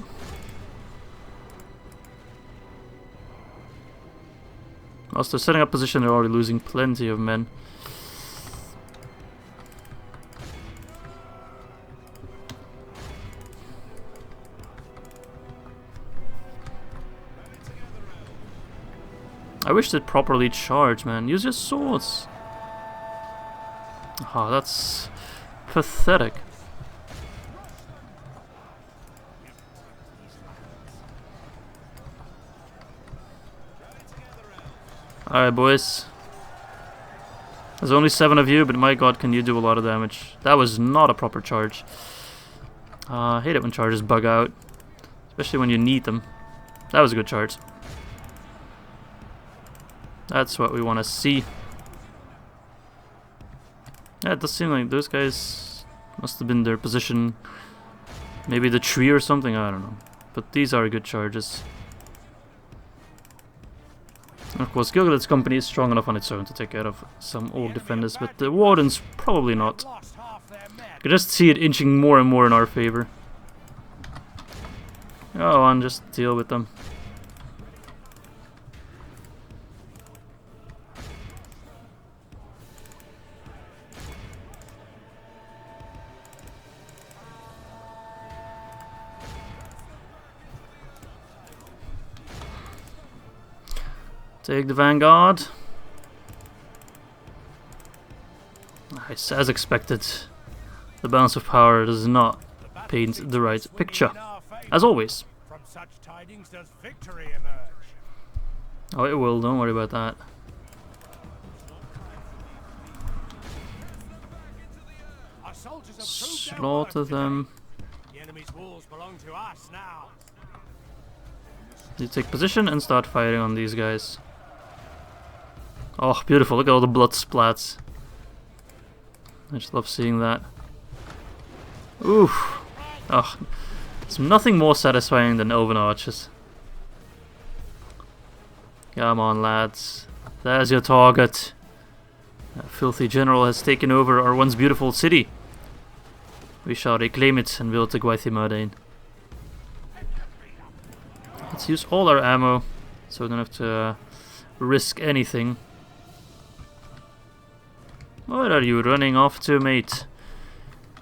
Whilst they're setting up position, they're already losing plenty of men. I wish they'd properly charge, man. Use your swords. Ah, that's pathetic. Alright, boys. There's only 7 of you, but my god, can you do a lot of damage. That was not a proper charge. I hate it when charges bug out. Especially when you need them. That was a good charge. That's what we want to see. Yeah, it does seem like those guys must have been their position. Maybe the tree or something, I don't know. But these are good charges. And of course, Gilgalad's company is strong enough on its own to take care of some orc defenders, but the wardens probably not. You can just see it inching more and more in our favor. Go on, just deal with them. Take the Vanguard. Nice, as expected. The balance of power does not paint the right picture. As always. From such tidings does victory emerge. Oh, it will, don't worry about that. Our soldiers have proved their Slaughter worth them. today. The enemy's walls belong to us now. You take position and start firing on these guys. Oh, beautiful. Look at all the blood splats. I just love seeing that. Oof. Oh, there's nothing more satisfying than elven archers. Come on, lads. There's your target. That filthy general has taken over our once beautiful city. We shall reclaim it and build the Gwaith-i-Mírdain. Let's use all our ammo, so we don't have to risk anything. Where are you running off to, mate?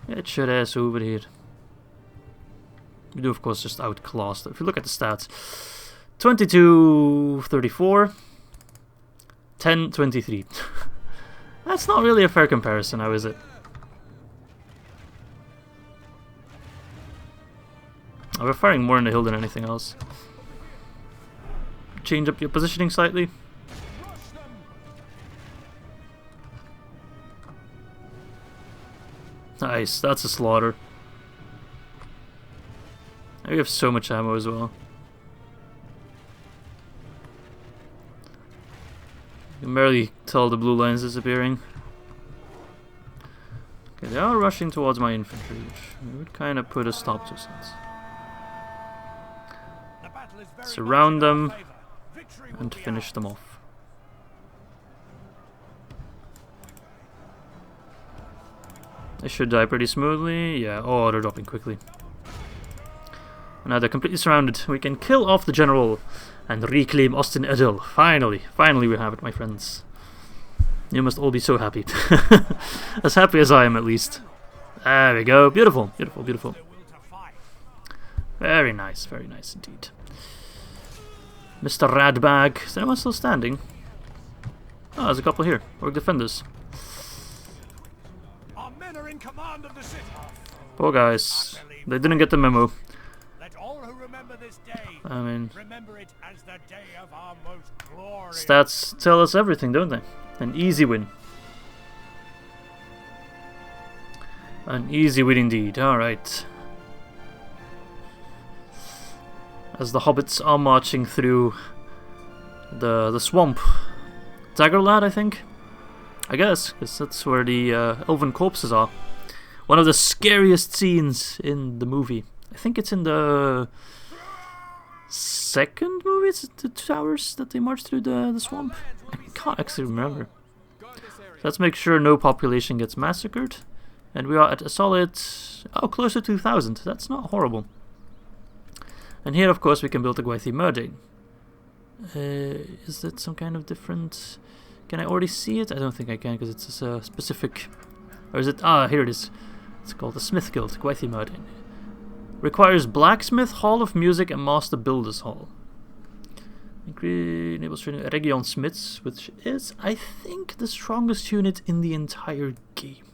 Get your ass over here. We do, of course, just outclass. If you look at the stats, 22-34, 10-23. That's not really a fair comparison, now is it? Oh, we're firing more in the hill than anything else. Change up your positioning slightly. Nice, that's a slaughter. We have so much ammo as well. You can barely tell the blue lines disappearing. Okay, they are rushing towards my infantry, which would kind of put a stop to since. Surround them and finish them off. They should die pretty smoothly. Yeah, oh, they're dropping quickly. Now they're completely surrounded. We can kill off the general and reclaim Ostin Edil. Finally, finally we have it, my friends. You must all be so happy. As happy as I am, at least. There we go. Beautiful, beautiful, beautiful. Very nice indeed. Mr. Radbag. Is anyone still standing? Oh, there's a couple here. Orc defenders. Our men are in command of the city. Poor guys. They didn't get the memo. Let all who remember this day I mean, remember it as the day of our most glorious. stats tell us everything, don't they? An easy win. An easy win indeed. Alright. As the hobbits are marching through the swamp. Daggerlad, I think? I guess, because that's where the elven corpses are. One of the scariest scenes in the movie. I think it's in the second movie? It's the 2 hours that they march through the swamp? I can't actually remember. Let's make sure no population gets massacred. And we are at a solid... oh, close to 2,000. That's not horrible. And here, of course, we can build the Gwaith-i-Mírdain. Is that some kind of different... can I already see it? I don't think I can, because it's a specific... or is it... ah, here it is. It's called the Smith Guild, Gwaith-i-Mírdain. Requires Blacksmith, Hall of Music, and Master Builder's Hall. Enables training Eregion Smiths, which is, I think, the strongest unit in the entire game.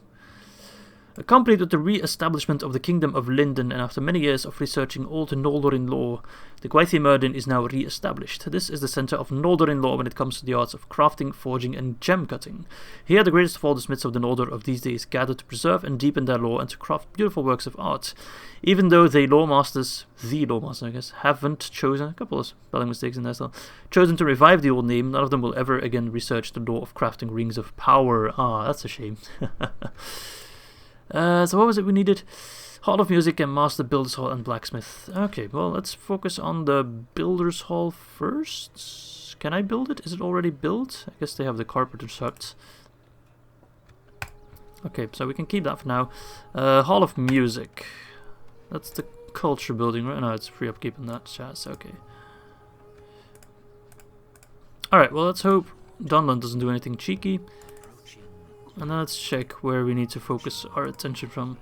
Accompanied with the re-establishment of the Kingdom of Lindon, and after many years of researching old Noldorin lore, the Gwaith-i-Mírdain is now re-established. This is the center of Noldorin lore when it comes to the arts of crafting, forging, and gem cutting. Here, the greatest of all the smiths of the Noldor of these days gather to preserve and deepen their lore and to craft beautiful works of art. Even though the lore masters, I guess, haven't chosen, a couple of spelling mistakes in there still, chosen to revive the old name, none of them will ever again research the lore of crafting rings of power. Ah, that's a shame. So what was it we needed? Hall of Music and Master Builder's Hall and Blacksmith. Okay, well, let's focus on the Builder's Hall first. Can I build it? Is it already built? I guess they have the Carpenter's Hut. Okay, so we can keep that for now. Hall of Music. That's the culture building, right? No, it's free upkeep in that chat, okay. Alright, well, let's hope Dunland doesn't do anything cheeky. And then let's check where we need to focus our attention from.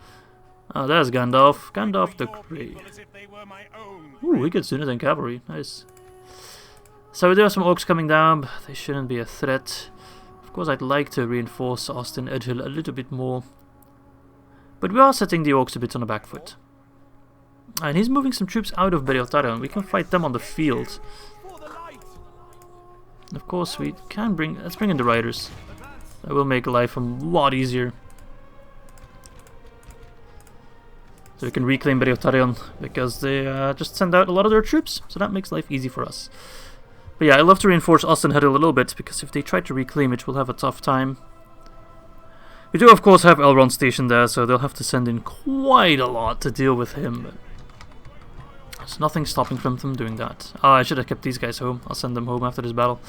Oh, there's Gandalf. Gandalf the Grey. Ooh, we get sooner than cavalry. Nice. So we do have some orcs coming down, but they shouldn't be a threat. Of course, I'd like to reinforce Austin Edgehill a little bit more. But we are setting the orcs a bit on the back foot. And he's moving some troops out of Beri-Altarion. We can fight them on the field. And of course, we can bring... Let's bring in the riders. That will make life a lot easier. So we can reclaim Beri-Altarion, because they just send out a lot of their troops, so that makes life easy for us. But yeah, I love to reinforce Austin Edgehill a little bit, because if they try to reclaim it, we'll have a tough time. We do of course have Elrond stationed there, so they'll have to send in quite a lot to deal with him. But there's nothing stopping them from doing that. I should have kept these guys home. I'll send them home after this battle.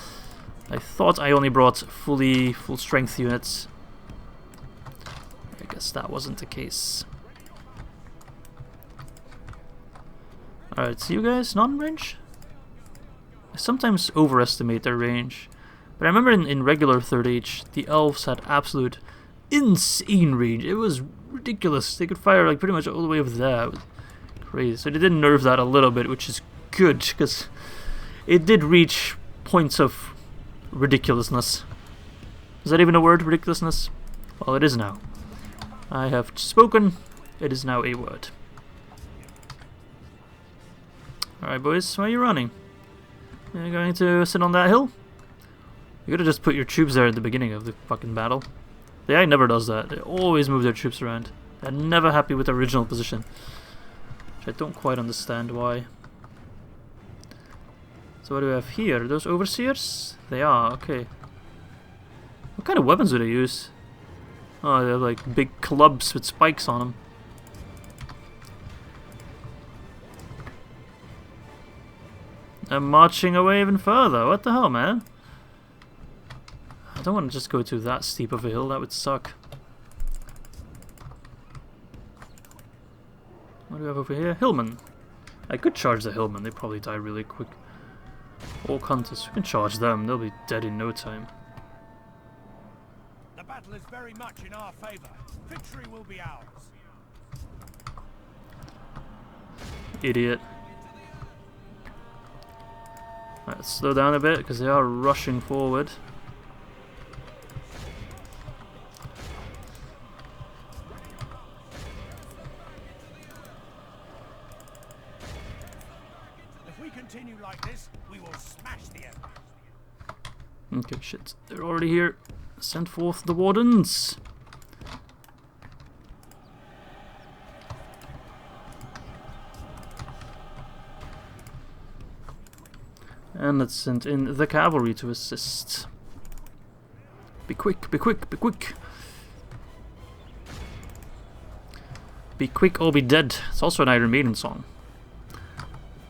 I thought I only brought full strength units. I guess that wasn't the case. Alright, see you guys not in range? I sometimes overestimate their range. But I remember in regular 3rd Age, the elves had absolute insane range. It was ridiculous. They could fire like pretty much all the way over there. It was crazy. So they did nerf that a little bit, which is good, because it did reach points of ridiculousness. Is that even a word, ridiculousness? Well, it is now. I have spoken. It is now a word. Alright, boys, why are you running? You're going to sit on that hill? You could have just put your troops there at the beginning of the fucking battle. The AI never does that. They always move their troops around. They're never happy with the original position. Which I don't quite understand why. So what do we have here? Are those overseers? They are, okay. What kind of weapons do they use? Oh, they have like big clubs with spikes on them. I'm marching away even further. What the hell, man? I don't want to just go to that steep of a hill. That would suck. What do we have over here? Hillmen. I could charge the Hillmen. They probably die really quick. Orc hunters. We can charge them. They'll be dead in no time. The battle is very much in our favor. Victory will be ours. Idiot. Alright, let's slow down a bit because they are rushing forward. If we continue like this, we will smash the enemy. Okay, shit. They're already here. Send forth the wardens. And let's send in the cavalry to assist. Be quick, be quick, be quick. Be quick or be dead. It's also an Iron Maiden song.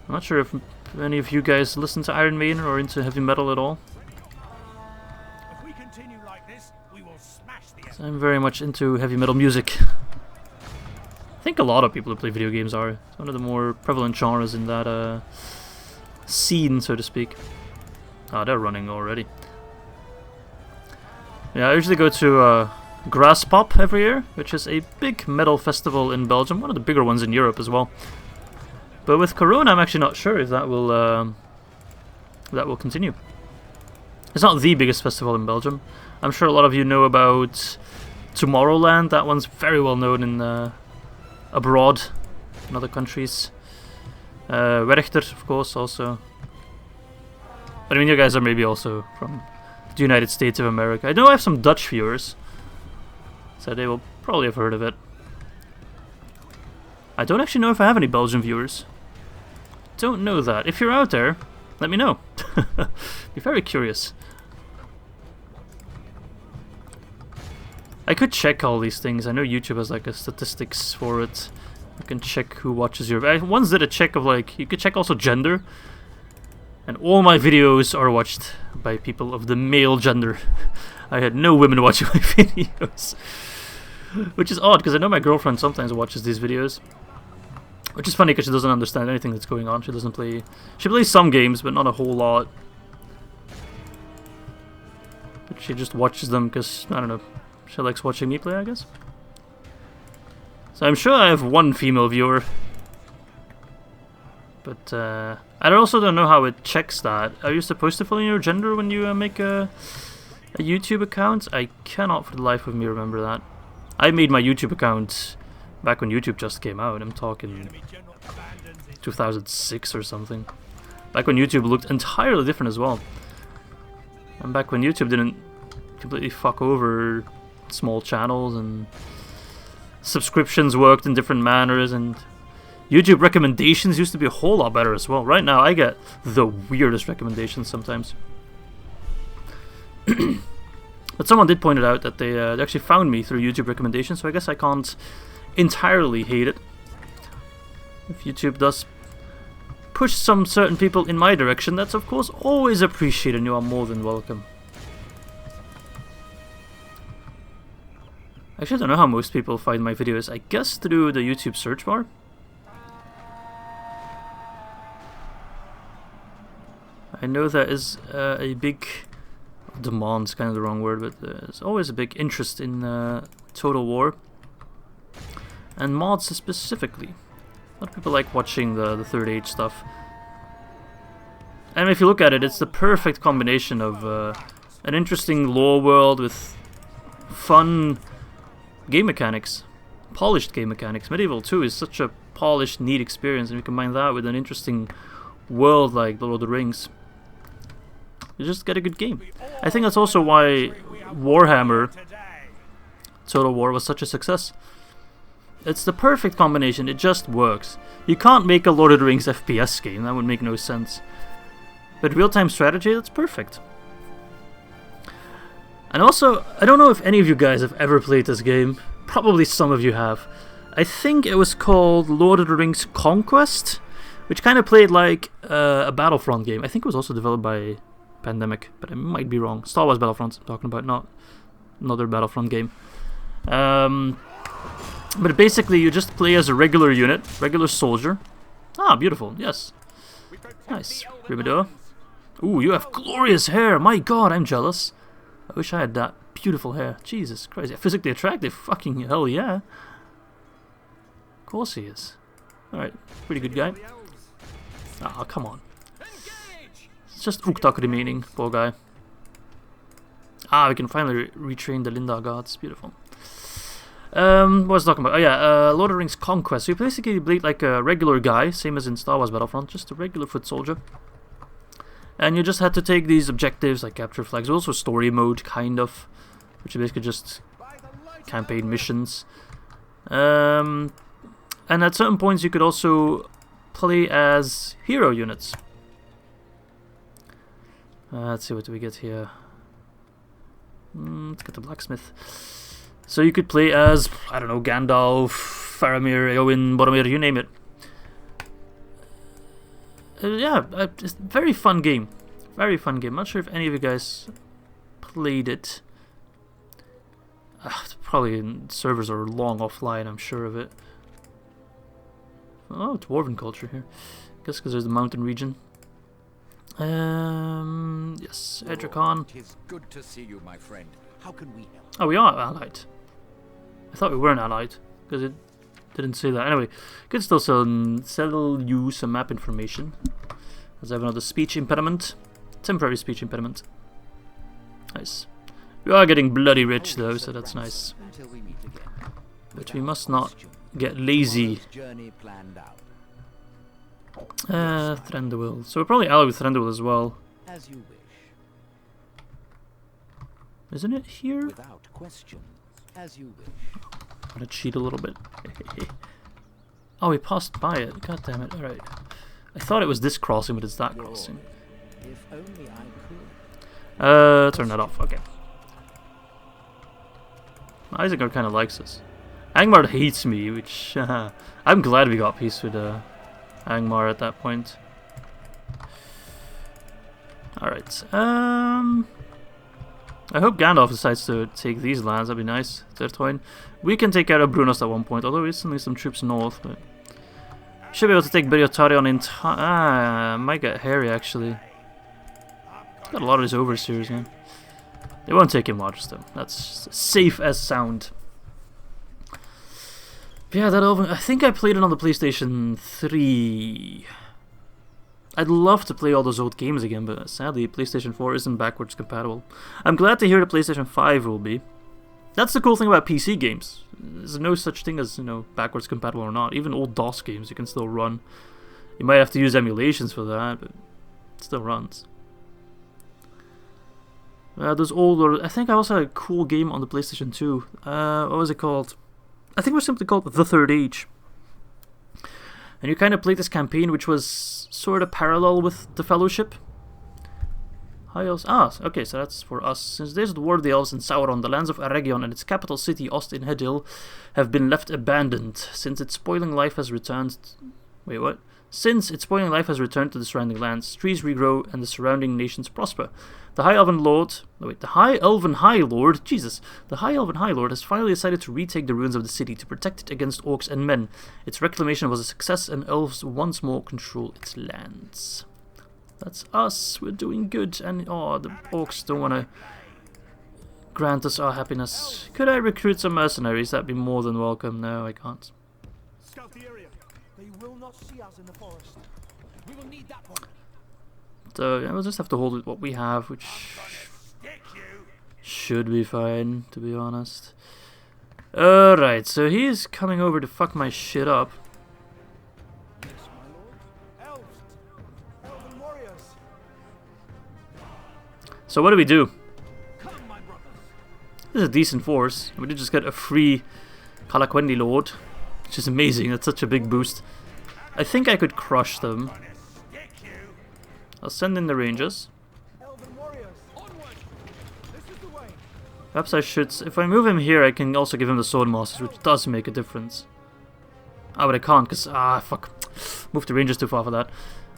I'm not sure if any of you guys listen to Iron Maiden or into heavy metal at all. If we continue like this, we will smash the enemy. So I'm very much into heavy metal music. I think a lot of people who play video games are. It's one of the more prevalent genres in that scene, so to speak. Ah, they're running already. Yeah, I usually go to Grass Pop every year, which is a big metal festival in Belgium, one of the bigger ones in Europe as well. But with Corona, I'm actually not sure if that will continue. It's not the biggest festival in Belgium. I'm sure a lot of you know about Tomorrowland, that one's very well known in abroad, in other countries. Werchter, of course, also. But I mean, you guys are maybe also from the United States of America. I know I have some Dutch viewers, so they will probably have heard of it. I don't actually know if I have any Belgian viewers. Don't know that. If you're out there, let me know. Be very curious. I could check all these things. I know YouTube has like a statistics for it. You can check who watches your... I once did a check of like... You could check also gender. And all my videos are watched by people of the male gender. I had no women watching my videos. Which is odd, because I know my girlfriend sometimes watches these videos. Which is funny, because she doesn't understand anything that's going on. She doesn't play... She plays some games, but not a whole lot. But she just watches them because, I don't know, she likes watching me play, I guess. So I'm sure I have one female viewer. But I also don't know how it checks that. Are you supposed to fill in your gender when you make a YouTube account? I cannot for the life of me remember that. I made my YouTube account back when YouTube just came out. I'm talking 2006 or something. Back when YouTube looked entirely different as well. And back when YouTube didn't completely fuck over small channels and subscriptions worked in different manners, and YouTube recommendations used to be a whole lot better as well. Right now I get the weirdest recommendations sometimes. But someone did point it out that they actually found me through YouTube recommendations, so I guess I can't entirely hate it. If YouTube does push some certain people in my direction, that's of course always appreciated, and you are more than welcome. Actually, I don't know how most people find my videos. I guess through the YouTube search bar. I know there is a big demand, is kind of the wrong word, but there's always a big interest in Total War. And mods specifically. A lot of people like watching the Third Age stuff. And if you look at it, it's the perfect combination of an interesting lore world with fun game mechanics, polished game mechanics. Medieval 2 is such a polished, neat experience, and you combine that with an interesting world like The Lord of the Rings. You just get a good game. I think that's also why Warhammer Total War was such a success. It's the perfect combination, it just works. You can't make a Lord of the Rings FPS game, that would make no sense. But real-time strategy, that's perfect. And also, I don't know if any of you guys have ever played this game. Probably some of you have. I think it was called Lord of the Rings Conquest, which kind of played like a Battlefront game. I think it was also developed by Pandemic, but I might be wrong. Star Wars Battlefront I'm talking about, not another Battlefront game. But basically you just play as a regular unit, regular soldier. Ah, beautiful, yes. Nice. Ribido. Ooh, you have glorious hair. My god, I'm jealous. I wish I had that beautiful hair. Jesus Christ. Physically attractive. Fucking hell yeah. Of course he is. Alright, pretty good guy. Ah, come on. It's just Uktak remaining, poor guy. Ah, we can finally retrain the Linda gods. Beautiful. What was I talking about? Oh yeah, Lord of the Rings Conquest. So you basically played like a regular guy, same as in Star Wars Battlefront, just a regular foot soldier. And you just had to take these objectives, like capture flags, also story mode, kind of, which are basically just campaign missions. And at certain points you could also play as hero units. Let's see, what do we get here? Let's get the blacksmith. So you could play as, I don't know, Gandalf, Faramir, Eowyn, Boromir, you name it. Yeah, it's a very fun game. Very fun game. Not sure if any of you guys played it. Probably servers are long offline, I'm sure of it. Oh, Dwarven culture here. I guess because there's the mountain region. Yes, Eregion. It is good to see you, my friend. How can we help? Oh, we are allied. I thought we weren't allied, because it didn't say that. Anyway, could still sell you some map information. As I have another speech impediment. Temporary speech impediment. Nice. We are getting bloody rich though, so that's nice. Until we meet again. But we must not get lazy. Journey planned out. Thranduil. So we're probably allied with Thranduil as well. As you wish. Isn't it here? Without question. As you wish. I'm gonna cheat a little bit. Oh, we passed by it. God damn it. Alright. I thought it was this crossing, but it's that crossing. If only I could. Turn that off. Okay. Isengard kind of likes us. Angmar hates me, which... I'm glad we got peace with Angmar at that point. Alright. I hope Gandalf decides to take these lands. That'd be nice. Tertoin. We can take care of Brunost at one point, although we still need some troops north. But should be able to take Beriotarion in time. Might get hairy actually. Got a lot of these overseers, man. They won't take Imladris though. That's safe as sound. But yeah, that over. I think I played it on the PlayStation 3. I'd love to play all those old games again, but sadly PlayStation 4 isn't backwards compatible. I'm glad to hear the PlayStation 5 will be. That's the cool thing about PC games. There's no such thing as, you know, backwards compatible or not. Even old DOS games you can still run. You might have to use emulations for that, but it still runs. Those older... I think I also had a cool game on the PlayStation 2. What was it called? I think it was simply called The Third Age. And you kind of played this campaign which was sort of parallel with the Fellowship. High Elves. Ah, okay, so that's for us. Since the days of the War of the Elves in Sauron, the lands of Eregion and its capital city, Ost-in-Hedil, have been left abandoned. Since its spoiling life has returned... Wait, what? Since its spoiling life has returned to the surrounding lands, trees regrow and the surrounding nations prosper. The High Elven Lord... the High Elven High Lord... Jesus. The High Elven High Lord has finally decided to retake the ruins of the city to protect it against orcs and men. Its reclamation was a success and elves once more control its lands. That's us. We're doing good. And, oh, the orcs don't want to grant us our happiness. Could I recruit some mercenaries? That'd be more than welcome. No, I can't. Scout the area. They will not see us in the forest. We will need that one. So, yeah, we'll just have to hold with what we have, which should be fine, to be honest. Alright, so he's coming over to fuck my shit up. Yes, my lord. Elves. Elven warriors. So what do we do? Come, my brothers. This is a decent force. We did just get a free Calaquendi Lord, which is amazing. That's such a big boost. I think I could crush them. I'll send in the Rangers. Elven warriors. Onward. This is the way. Perhaps I should... If I move him here, I can also give him the Swordmasters, which does make a difference. Ah, but I can't, because... Ah, fuck. Moved the Rangers too far for that.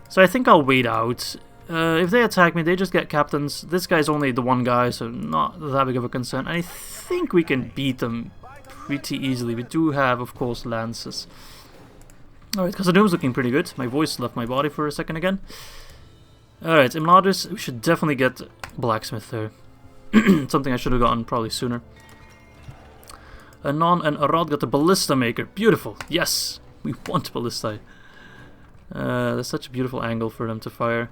So I think I'll wait out. If they attack me, they just get captains. This guy's only the one guy, so not that big of a concern. And I think we can beat them pretty easily. We do have, of course, lances. Alright, Khazad-Dûm's looking pretty good. My voice left my body for a second again. Alright, Imladris, we should definitely get Blacksmith there. Something I should have gotten probably sooner. Anon and Arad got the Ballista Maker. Beautiful. Yes! We want Ballista. That's such a beautiful angle for them to fire.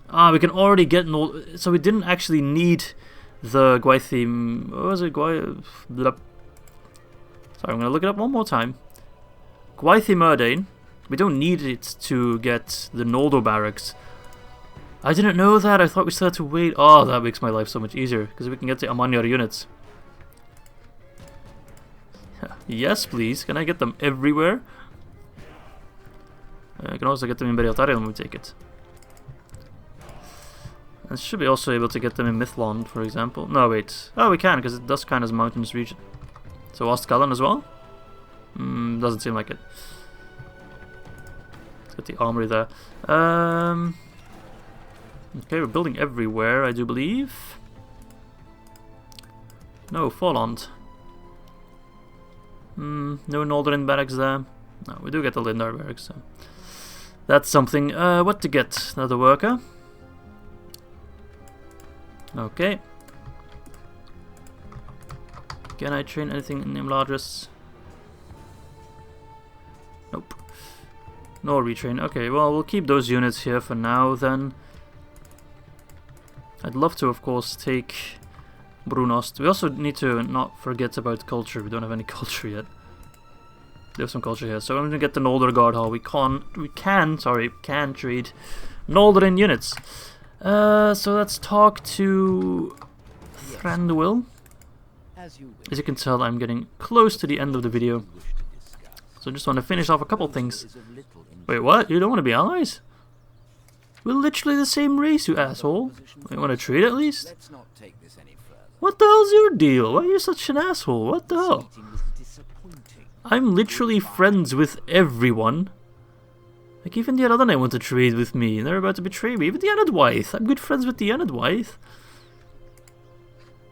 Ah, we can already get so we didn't actually need the Gwaith-i... What was it? Sorry, I'm gonna look it up one more time. Gwaith-i-Mírdain. We don't need it to get the Noldor barracks. I didn't know that. I thought we still had to wait. Oh, that makes my life so much easier. Because we can get the Amanyar units. Yes, please. Can I get them everywhere? I can also get them in Beriotarion when we take it. I should be also able to get them in Mithlond, for example. No, wait. Oh, we can, because it does count as mountainous region. So Ostgalan as well? Doesn't seem like it. Get the armory there. Okay, we're building everywhere, I do believe. No, Folland. No Northern barracks there. No, we do get the Lindar barracks, so that's something. What to get? Another worker. Okay. Can I train anything in Imladris? Nope. No retrain. Okay, well, we'll keep those units here for now then. I'd love to, of course, take Brunost. We also need to not forget about culture. We don't have any culture yet. We have some culture here, so I'm gonna get the Noldor Guard Hall. We can trade Noldorin units. So let's talk to Thranduil. As you wish. As you can tell, I'm getting close to the end of the video, so I just want to finish off a couple things. Is of little interest. Wait, what? You don't want to be allies? We're literally the same race, you asshole. You want to trade at least? Let's not take this any further. What the hell's your deal? Why are you such an asshole? What the hell? Meeting was disappointing. I'm literally friends with everyone. Like, even the Ar-Adunaim want to trade with me, and they're about to betray me. Even the Gwaith. I'm good friends with the Gwaith.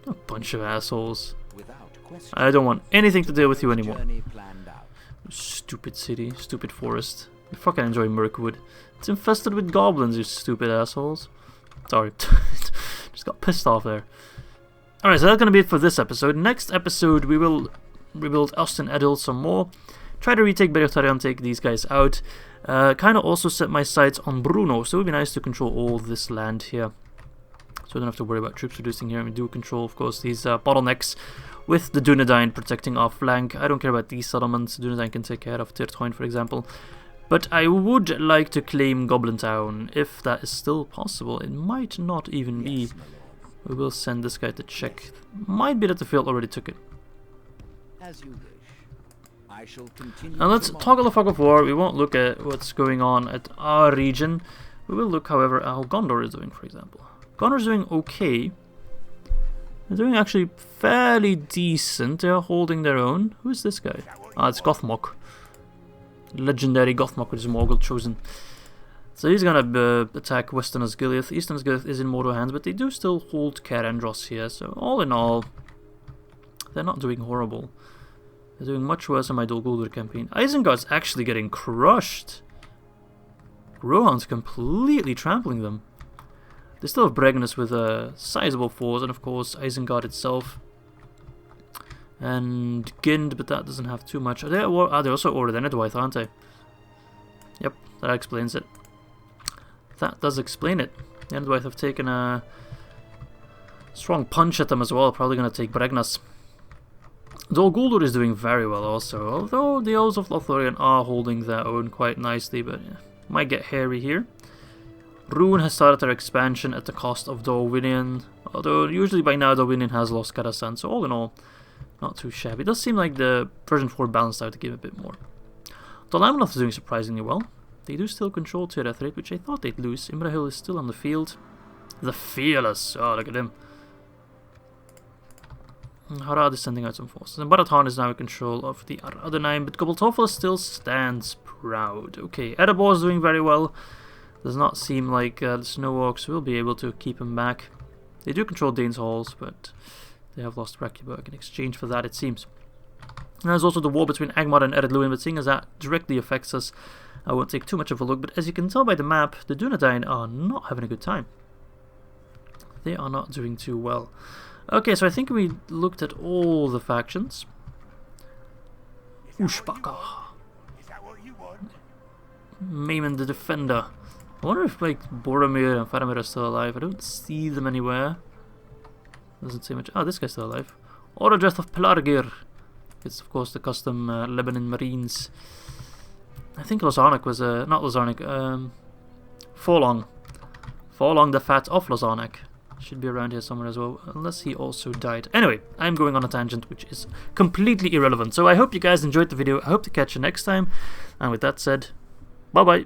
A bunch of assholes. Without question. I don't want anything to deal with you anymore. Journey planned out. Stupid city, stupid forest. I fucking enjoy Mirkwood. It's infested with goblins, you stupid assholes. Sorry. Just got pissed off there. Alright, so that's gonna be it for this episode. Next episode, we will rebuild Austin Edil some more. Try to retake Beriotharion, take these guys out. Kind of also set my sights on Bruno, so it would be nice to control all this land here. So we don't have to worry about troops reducing here. We do control, of course, these bottlenecks with the Dunedain protecting our flank. I don't care about these settlements. Dunedain can take care of Tirthoin, for example. But I would like to claim Goblin Town, if that is still possible. It might not even be. Yes, my lord. We will send this guy to check. Might be that the field already took it. As you wish. I shall continue. Now let's to toggle the fog of war. We won't look at what's going on at our region. We will look, however, at how Gondor is doing, for example. Gondor is doing okay. They're doing actually fairly decent. They are holding their own. Who is this guy? Ah, it's Gothmog. Legendary Gothmog with his Morgul chosen. So he's gonna attack Western Osgiliath. Eastern Osgiliath is in Mordor hands, but they do still hold Carandros here. So all in all, they're not doing horrible. They're doing much worse in my Dol Guldur campaign. Isengard's actually getting crushed. Rohan's completely trampling them. They still have Bregnus with a sizable force, and of course Isengard itself. And Gind, but that doesn't have too much. They're also ordered Enedwaith, aren't they? Yep, that explains it. That does explain it. The Enedwaith have taken a strong punch at them as well, probably going to take Bregnus. Dol Guldur is doing very well also, although the Elves of Lothlorien are holding their own quite nicely, but yeah, might get hairy here. Rhûn has started their expansion at the cost of Dorwinion, although usually by now Dorwinion has lost Karasan, so all in all, not too shabby. It does seem like the version 4 balanced out to give a bit more. Dol Amroth is doing surprisingly well. They do still control Tir Ethrid, which I thought they'd lose. Imrahil is still on the field. The Fearless, oh look at him. Harad is sending out some forces. And Barathon is now in control of the Ar-Adunaim, but Goboltofel still stands proud. Okay, Erebor is doing very well. Does not seem like the Snow Orcs will be able to keep him back. They do control Dane's Halls, but they have lost Rakiburg in exchange for that, it seems. And there's also the war between Angmar and Eredluin, but seeing as that directly affects us, I won't take too much of a look. But as you can tell by the map, the Dunedain are not having a good time. They are not doing too well. Okay, so I think we looked at all the factions. Ushbaka. Is that what you want? Maimon the Defender. I wonder if like Boromir and Faramir are still alive. I don't see them anywhere. Doesn't say much. Oh, this guy's still alive. Orodreth of Pelargir. It's of course the custom Lebanon Marines. I think Lozarnak was not Lozarnak. Forlong. Forlong the Fat of Lozarnak. Should be around here somewhere as well, unless he also died. Anyway, I'm going on a tangent which is completely irrelevant. So I hope you guys enjoyed the video. I hope to catch you next time. And with that said, bye bye.